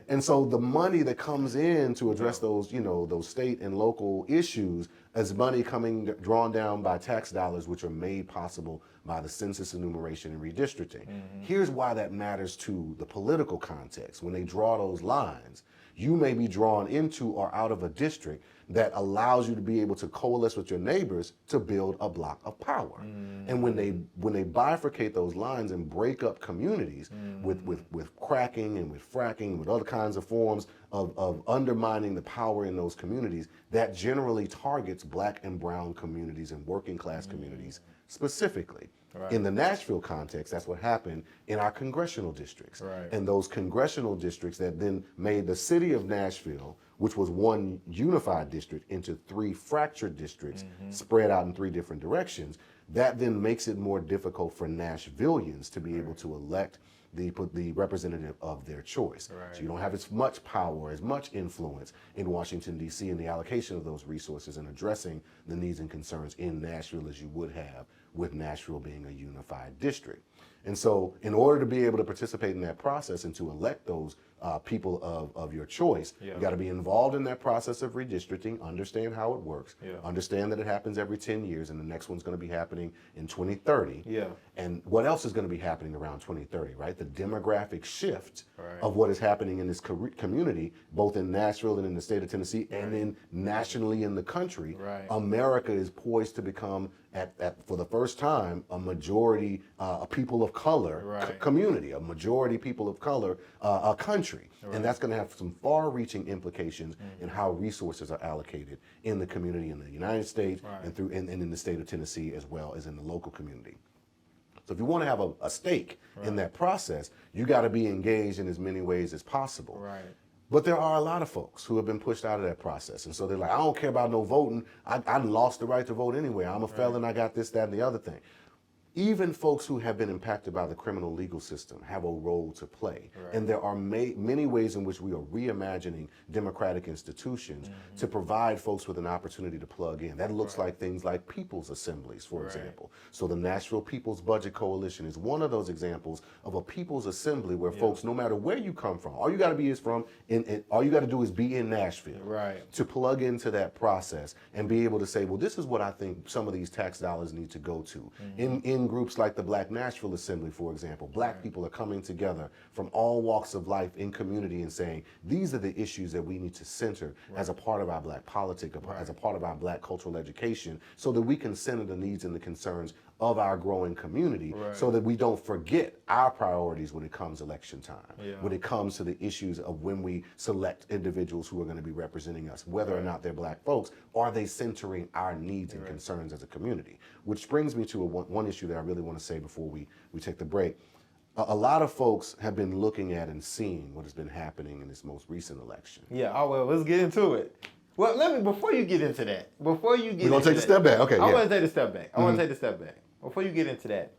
And so the money that comes in to address those, those state and local issues is money drawn down by tax dollars, which are made possible by the census enumeration and redistricting. Here's why that matters to the political context. When they draw those lines, you may be drawn into or out of a district that allows you to be able to coalesce with your neighbors to build a block of power. And when they bifurcate those lines and break up communities with cracking and with fracking, with other kinds of forms of undermining the power in those communities, that generally targets Black and brown communities and working class communities specifically. In the Nashville context, that's what happened in our congressional districts. And those congressional districts that then made the city of Nashville, which was one unified district, into 3 fractured districts spread out in 3 different directions, that then makes it more difficult for Nashvillians to be able to elect the representative of their choice. So you don't have as much power, as much influence in Washington, D.C. in the allocation of those resources and addressing the needs and concerns in Nashville as you would have with Nashville being a unified district. And so in order to be able to participate in that process and to elect those people of your choice, you got to be involved in that process of redistricting, understand how it works, understand that it happens every 10 years and the next one's going to be happening in 2030. And what else is going to be happening around 2030, right? The demographic shift of what is happening in this community, both in Nashville and in the state of Tennessee and in nationally in the country. America is poised to become, for the first time, a majority a people of color community, a majority people of color a country. And that's going to have some far-reaching implications in how resources are allocated in the community in the United States and in the state of Tennessee, as well as in the local community. So if you want to have a stake in that process, you got to be engaged in as many ways as possible. But there are a lot of folks who have been pushed out of that process. And so they're like, I don't care about no voting. I lost the right to vote anyway. I'm a felon. I got this, that, and the other thing. even folks who have been impacted by the criminal legal system have a role to play. Right. And there are many ways in which we are reimagining democratic institutions to provide folks with an opportunity to plug in. That looks like things like people's assemblies, for example. So the Nashville People's Budget Coalition is one of those examples of a people's assembly where folks, no matter where you come from, all you got to be is from, all you got to do is be in Nashville to plug into that process and be able to say, well, this is what I think some of these tax dollars need to go to. In groups like the Black Nashville Assembly, for example, Black people are coming together from all walks of life in community and saying, these are the issues that we need to center as a part of our Black politic, as a part of our Black cultural education, so that we can center the needs and the concerns of our growing community, so that we don't forget our priorities when it comes election time, when it comes to the issues of when we select individuals who are going to be representing us, whether or not they're Black folks, are they centering our needs and concerns as a community? Which brings me to one issue that I really want to say before we take the break. A lot of folks have been looking at and seeing what has been happening in this most recent election. Yeah, well, let's get into it. Well, before you get into that, we're going to take a step back. Okay, I want to take a step back. I want to take a step back. Before you get into that,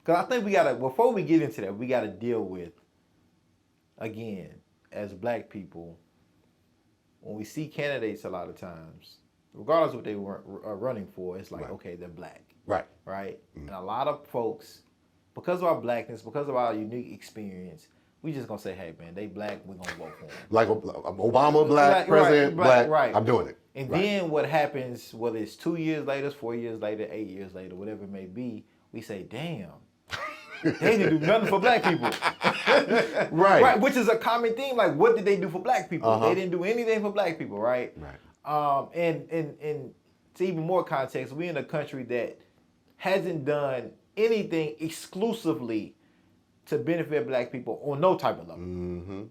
because I think before we get into that, we got to deal with, again, as Black people, when we see candidates a lot of times, regardless of what they are running for, it's like, okay, they're Black. Right? And a lot of folks, because of our Blackness, because of our unique experience, we just going to say, hey, man, they Black, we're going to vote for them. Like Obama, Black, president, Black, I'm doing it. And then what happens, whether it's 2 years later, 4 years later, 8 years later, whatever it may be, we say, damn, they didn't do nothing for Black people. Right, which is a common theme. Like, what did they do for Black people? They didn't do anything for Black people, right? And to even more context, we're in a country that hasn't done anything exclusively to benefit Black people on no type of level,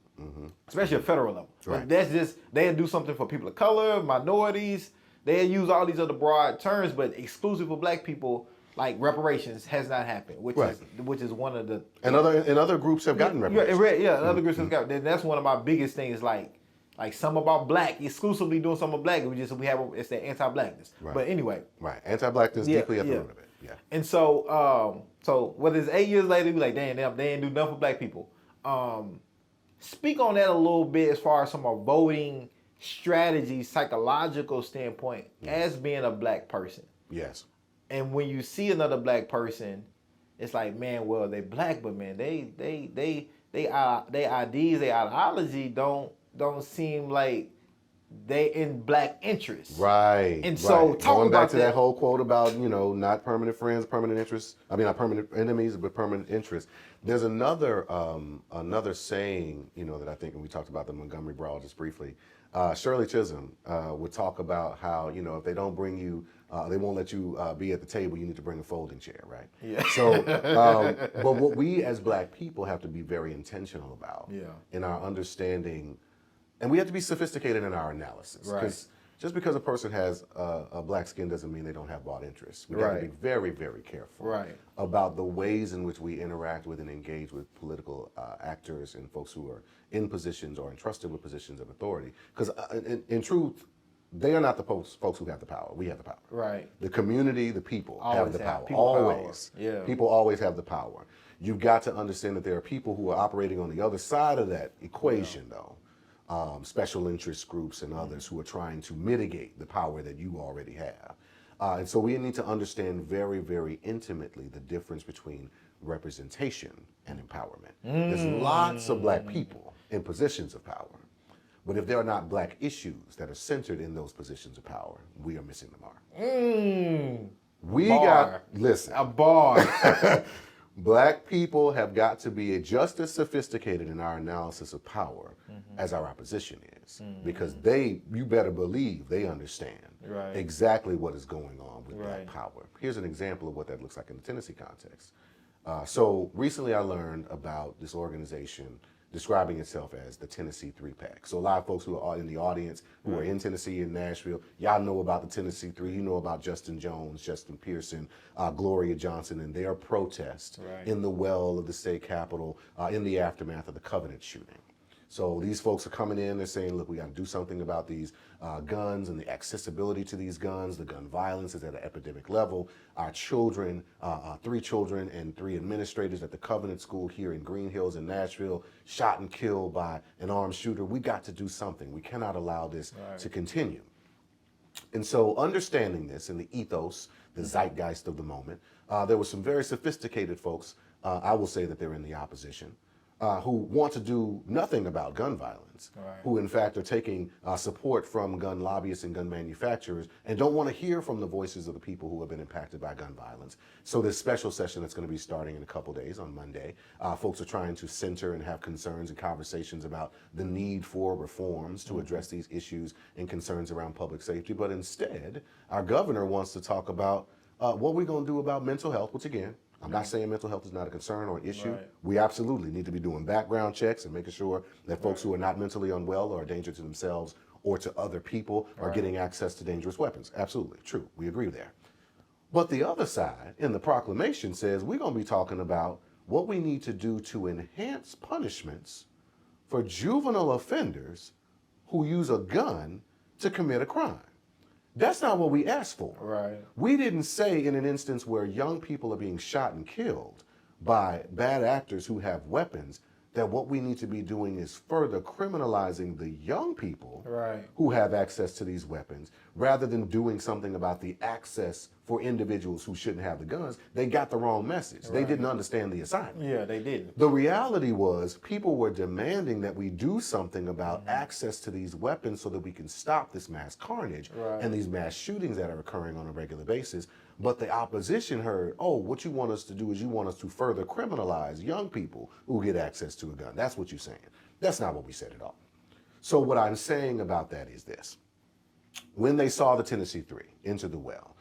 especially a federal level. But that's just, they'll do something for people of color, minorities. They'll use all these other broad terms, but exclusive for Black people, like reparations, has not happened, which is one of the... And other groups have gotten reparations. Other groups have gotten. That's one of my biggest things, like some about Black, exclusively doing something about Black. It's that anti-Blackness. But anyway. Anti-Blackness deeply at the root of it. And so, whether it's 8 years later, we like, damn, they ain't do nothing for Black people. Speak on that a little bit as far as some of voting strategy, psychological standpoint, as being a Black person. Yes. And when you see another Black person, it's like, man, well, they Black, but man, they ideas, their ideology don't seem like they in Black interests. And so talk going about back to that whole quote about, not permanent friends, permanent interests. I mean, not permanent enemies, but permanent interests. There's another saying, that I think, and we talked about the Montgomery Brawl just briefly. Shirley Chisholm would talk about how, if they don't bring you, they won't let you be at the table, you need to bring a folding chair, right? So, but what we as Black people have to be very intentional about in our understanding. And we have to be sophisticated in our analysis. Because just because a person has a Black skin doesn't mean they don't have broad interests. We got to be very, very careful about the ways in which we interact with and engage with political actors and folks who are in positions or entrusted with positions of authority. Because in truth, they are not the folks who have the power. We have the power. The community, the people have the power. Always. People always have the power. You've got to understand that there are people who are operating on the other side of that equation, though. Special interest groups and others who are trying to mitigate the power that you already have. And so we need to understand very, very intimately the difference between representation and empowerment. There's lots of Black people in positions of power, but if there are not Black issues that are centered in those positions of power, we are missing the mark. Listen. A bar. Black people have got to be just as sophisticated in our analysis of power as our opposition is, because you better believe they understand exactly what is going on with that power. Here's an example of what that looks like in the Tennessee context. So recently I learned about this organization describing itself as the Tennessee 3-Pack. So a lot of folks who are in the audience, who are in Tennessee and Nashville, y'all know about the Tennessee 3. You know about Justin Jones, Justin Pearson, Gloria Johnson, and their protest in the well of the state capitol in the aftermath of the Covenant shooting. So these folks are coming in, they're saying, look, we got to do something about these guns and the accessibility to these guns. The gun violence is at an epidemic level. Our children, 3 children and 3 administrators at the Covenant School here in Green Hills in Nashville, shot and killed by an armed shooter. We got to do something. We cannot allow this to continue. And so understanding this and the ethos, the zeitgeist of the moment, there were some very sophisticated folks, I will say that they're in the opposition, who want to do nothing about gun violence, who in fact are taking support from gun lobbyists and gun manufacturers and don't want to hear from the voices of the people who have been impacted by gun violence. So this special session that's going to be starting in a couple days on Monday, folks are trying to center and have concerns and conversations about the need for reforms to address these issues and concerns around public safety. But instead, our governor wants to talk about what we're going to do about mental health, which again, I'm not saying mental health is not a concern or an issue. We absolutely need to be doing background checks and making sure that folks who are not mentally unwell or a danger to themselves or to other people are getting access to dangerous weapons. Absolutely, true, we agree there. But the other side in the proclamation says we're going to be talking about what we need to do to enhance punishments for juvenile offenders who use a gun to commit a crime. That's not what we asked for. Right. We didn't say in an instance where young people are being shot and killed by bad actors who have weapons that what we need to be doing is further criminalizing the young people who have access to these weapons rather than doing something about the access for individuals who shouldn't have the guns. They got the wrong message. They didn't understand the assignment. Yeah, they didn't. The reality was people were demanding that we do something about access to these weapons so that we can stop this mass carnage and these mass shootings that are occurring on a regular basis. But the opposition heard, oh, what you want us to do is you want us to further criminalize young people who get access to a gun. That's what you're saying. That's not what we said at all. So what I'm saying about that is this. When they saw the Tennessee 3 into the well,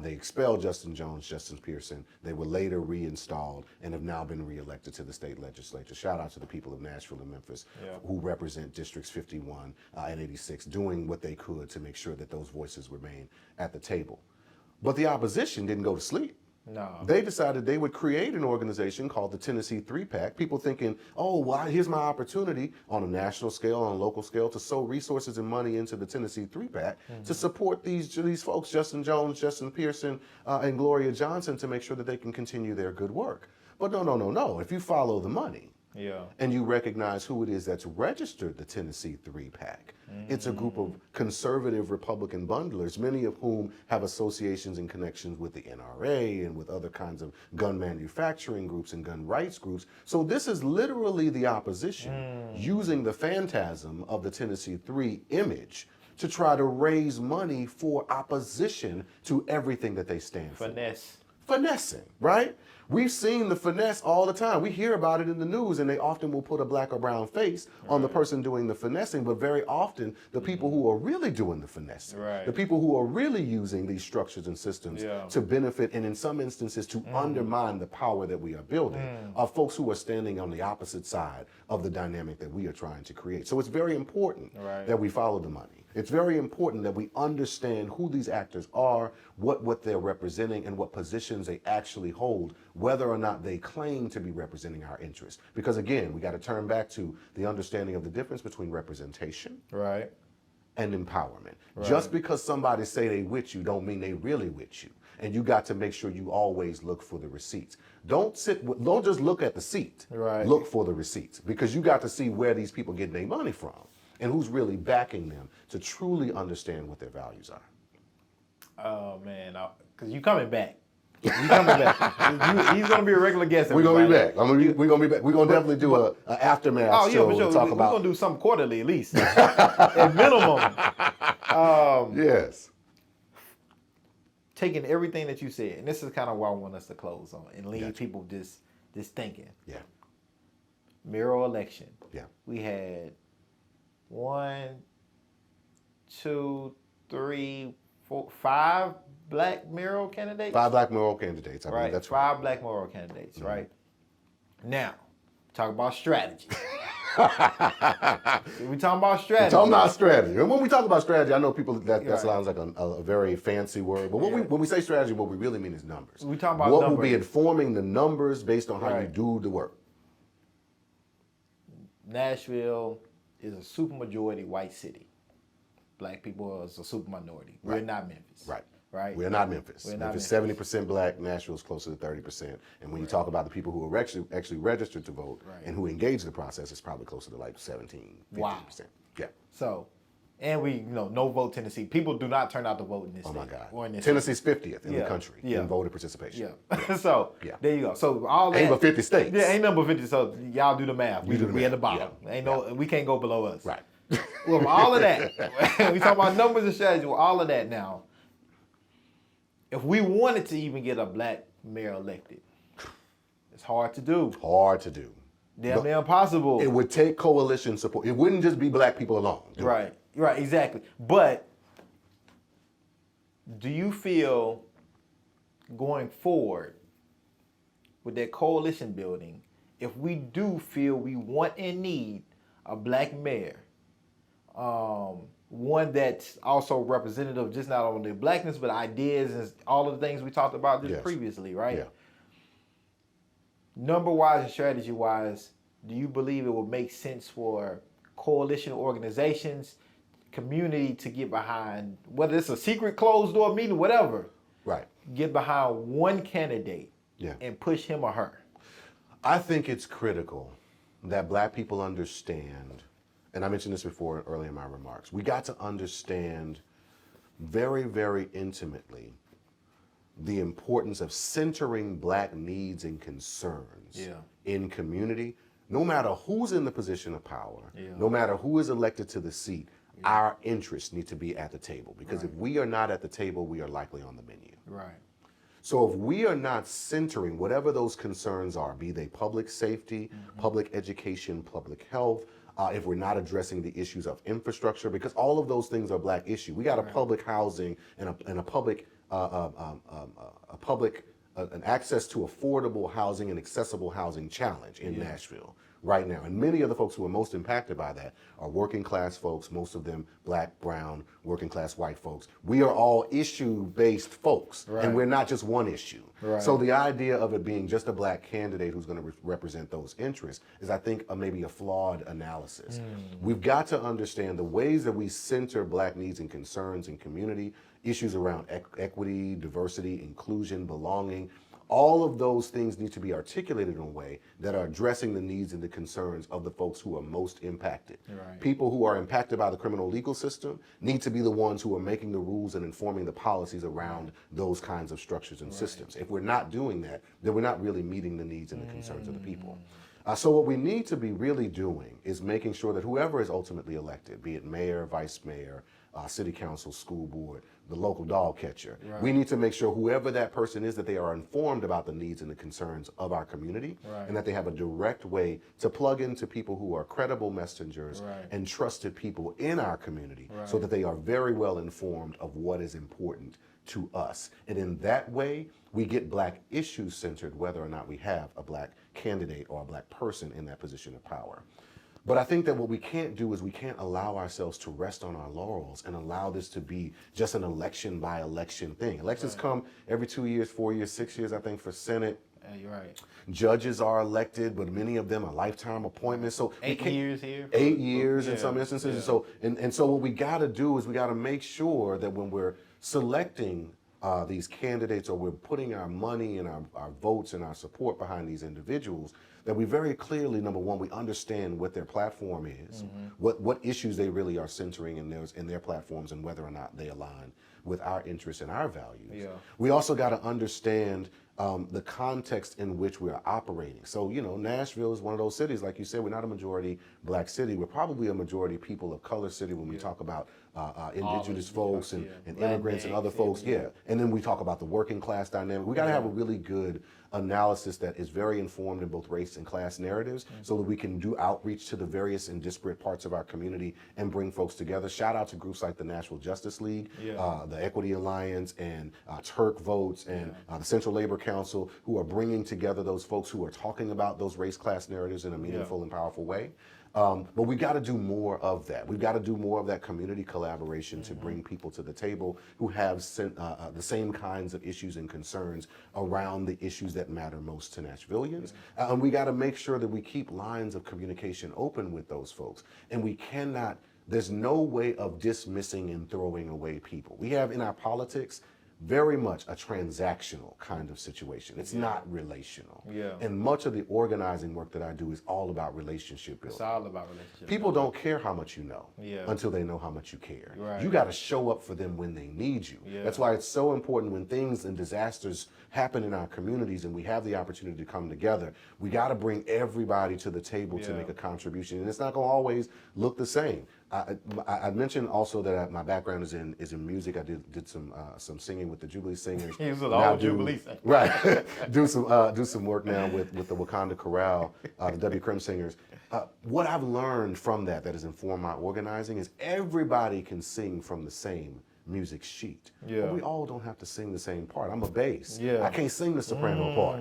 they expelled Justin Jones, Justin Pearson. They were later reinstalled and have now been reelected to the state legislature. Shout out to the people of Nashville and Memphis who represent districts 51 and 86, doing what they could to make sure that those voices remain at the table. But the opposition didn't go to sleep. No. They decided they would create an organization called the Tennessee 3-Pack. People thinking, oh, well, here's my opportunity on a national scale, on a local scale, to sow resources and money into the Tennessee 3-Pack to support these folks, Justin Jones, Justin Pearson, and Gloria Johnson, to make sure that they can continue their good work. But no. If you follow the money, and you recognize who it is that's registered the Tennessee 3-Pack. It's a group of conservative Republican bundlers, many of whom have associations and connections with the NRA and with other kinds of gun manufacturing groups and gun rights groups. So this is literally the opposition using the phantasm of the Tennessee 3 image to try to raise money for opposition to everything that they stand for. Finessing, right? We've seen the finesse all the time. We hear about it in the news, and they often will put a black or brown face on the person doing the finessing, but very often the people who are really doing the finessing, the people who are really using these structures and systems to benefit and in some instances to undermine the power that we are building are folks who are standing on the opposite side of the dynamic that we are trying to create. So it's very important that we follow the money. It's very important that we understand who these actors are, what they're representing, and what positions they actually hold, whether or not they claim to be representing our interests. Because again, we got to turn back to the understanding of the difference between representation and empowerment. Just because somebody say they with you don't mean they really with you. And you got to make sure you always look for the receipts. Don't just look at the seat. Look for the receipts, because you got to see where these people getting their money from and who's really backing them to truly understand what their values are. Oh man, because you coming back. You coming back. He's gonna be a regular guest. We're gonna be back. We're gonna be back. We're gonna definitely do an aftermath show for sure. to talk about. We're gonna do something quarterly at least, at minimum. Yes. Taking everything that you said, and this is kind of why I want us to close on and leave people just thinking. Mayoral election. We had 1, 2, 3, 4, 5 black mayoral candidates. 5 black mayoral candidates. I believe that's right. 5 black mayoral candidates. Right. Now, talk about strategy. We talking about strategy. Talking about strategy. And when we talk about strategy, I know people that sounds like a very fancy word, but when we say strategy, what we really mean is numbers. We talking about what numbers. will be informing the numbers based on how you do the work. Nashville, is a super majority white city. Black people is a super minority. We're not Memphis. Right. We're not Memphis. We're not Memphis, Memphis. 70% black. Nashville's closer to 30%. And when you talk about the people who are actually registered to vote and who engage the process, it's probably closer to like 17, 15%. Wow. Yeah. So, and we, no vote Tennessee. People do not turn out to vote in this state. Oh my God. Or in this Tennessee's 50th in the country Yeah. in voter participation. Yeah. So, there you go. So all that. Ain't but 50 states. Yeah, ain't number 50. So y'all do the math. We do the at math. the bottom. Yeah. We can't go below us. Right. With all of that, we talk about numbers and strategy. With all of that now, if we wanted to even get a black mayor elected, it's hard to do. Hard to do. Damn near impossible. It would take coalition support. It wouldn't just be black people alone. Right, exactly. But do you feel going forward with that coalition building, if we do feel we want and need a black mayor, one that's also representative just not only blackness but ideas and all of the things we talked about just previously, right? Yeah. Number-wise and strategy-wise, do you believe it would make sense for coalition organizations, community to get behind, whether it's a secret closed-door meeting, whatever, get behind one candidate and push him or her? I think it's critical that black people understand, and I mentioned this before earlier in my remarks, we got to understand very, very intimately the importance of centering black needs and concerns in community. No matter who's in the position of power, no matter who is elected to the seat, our interests need to be at the table. Because if we are not at the table, we are likely on the menu. Right. So if we are not centering whatever those concerns are, be they public safety, public education, public health, if we're not addressing the issues of infrastructure, because all of those things are black issue. We got a public housing and a public an access to affordable housing and accessible housing challenge in Nashville right now. And many of the folks who are most impacted by that are working class folks, most of them black, brown, working class white folks. We are all issue-based folks, and we're not just one issue. So the idea of it being just a black candidate who's going to represent those interests is, I think, maybe a flawed analysis. We've got to understand the ways that we center black needs and concerns in community, issues around equity, diversity, inclusion, belonging. All of those things need to be articulated in a way that are addressing the needs and the concerns of the folks who are most impacted. People who are impacted by the criminal legal system need to be the ones who are making the rules and informing the policies around those kinds of structures and systems. If we're not doing that, then we're not really meeting the needs and the concerns of the people. So what we need to be really doing is making sure that whoever is ultimately elected, be it mayor, vice mayor, city council, school board, the local dog catcher. We need to make sure whoever that person is, that they are informed about the needs and the concerns of our community, and that they have a direct way to plug into people who are credible messengers and trusted people in our community, so that they are very well informed of what is important to us. And in that way, we get black issues centered, whether or not we have a black candidate or a black person in that position of power. But I think that what we can't do is we can't allow ourselves to rest on our laurels and allow this to be just an election by election thing. Elections come every 2 years, 4 years, 6 years, I think, for Senate. You're right. Judges are elected, but many of them are lifetime appointments. So 8 years here. 8 years in some instances. So and so what we got to do is we got to make sure that when we're selecting these candidates, or we're putting our money and our votes and our support behind these individuals, that we very clearly, number one, we understand what their platform is, what issues they really are centering in their platforms, and whether or not they align with our interests and our values. We also got to understand the context in which we're operating. So, Nashville is one of those cities, like you said, we're not a majority black city. We're probably a majority people of color city when we talk about indigenous folks and immigrants and other folks. And then we talk about the working class dynamic. We got to have a really good analysis that is very informed in both race and class narratives, so that we can do outreach to the various and disparate parts of our community and bring folks together. Shout out to groups like the Nashville Justice League, the Equity Alliance, and Turk Votes, and the Central Labor Council, who are bringing together those folks who are talking about those race class narratives in a meaningful and powerful way. But we got to do more of that. We've got to do more of that community collaboration to bring people to the table who have the same kinds of issues and concerns around the issues that matter most to Nashvillians. And we got to make sure that we keep lines of communication open with those folks. And we cannot, there's no way of dismissing and throwing away people. We have in our politics very much a transactional kind of situation. It's not relational. Yeah. And much of the organizing work that I do is all about relationship building. It's all about relationships. People don't care how much you know Yeah. until they know how much you care. Right. You got to show up for them when they need you. Yeah. That's why it's so important when things and disasters happen in our communities and we have the opportunity to come together, we got to bring everybody to the table to Yeah. make a contribution. And it's not going to always look the same. I mentioned also that my background is in music. I did some singing with the Jubilee Singers. He was an Now old Jubilee singer. Right. do some work now with the Wakanda Chorale, the W. Krim Singers. What I've learned from that has informed my organizing is everybody can sing from the same music sheet. Yeah. But we all don't have to sing the same part. I'm a bass. Yeah. I can't sing the soprano part.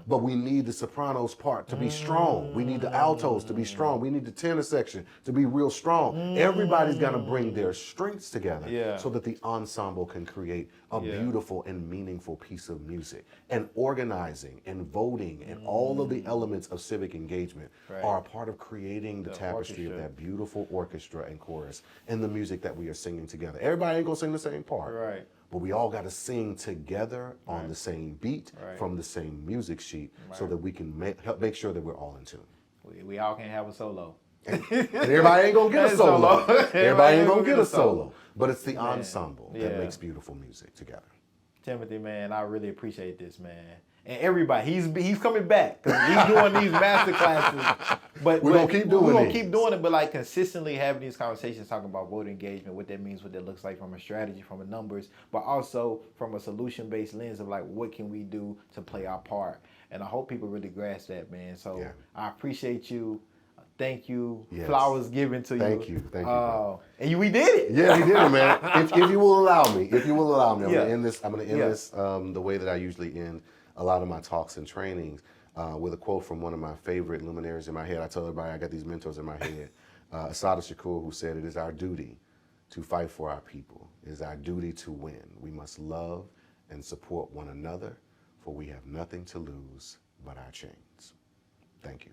But we need the sopranos part to be strong. We need the altos to be strong. We need the tenor section to be real strong. Everybody's got to bring their strengths together Yeah. so that the ensemble can create a Yeah. beautiful and meaningful piece of music. And organizing and voting and all of the elements of civic engagement Right. are a part of creating the tapestry orchestra. of that beautiful orchestra and chorus and the music that we are singing together. Everybody ain't gonna sing the same part. Right. But we all got to sing together on the same beat Right. from the same music sheet so Right. that we can help make sure that we're all in tune. We all can have a solo. And everybody ain't gonna get a Ain't solo. solo. Everybody ain't gonna get a solo. But it's the ensemble that Yeah. makes beautiful music together. Timothy, man, I really appreciate this, man. And everybody, he's coming back because he's doing these master classes. But We're gonna keep doing We're gonna these. keep doing it, but like consistently having these conversations, talking about voter engagement, what that means, what that looks like from a strategy, from a numbers, but also from a solution-based lens of like what can we do to play our part. And I hope people really grasp that, man. So Yeah. I appreciate you. Thank you. Yes. Flowers given to you. Thank you, bro. And we did it. Yeah, we did it, man. If you will allow me, I'm Yeah. gonna end this. Yeah. The way that I usually end a lot of my talks and trainings with a quote from one of my favorite luminaries in my head. I tell everybody I got these mentors in my head. Assata Shakur, who said, "It is our duty to fight for our people. It is our duty to win. We must love and support one another, for we have nothing to lose but our chains." Thank you.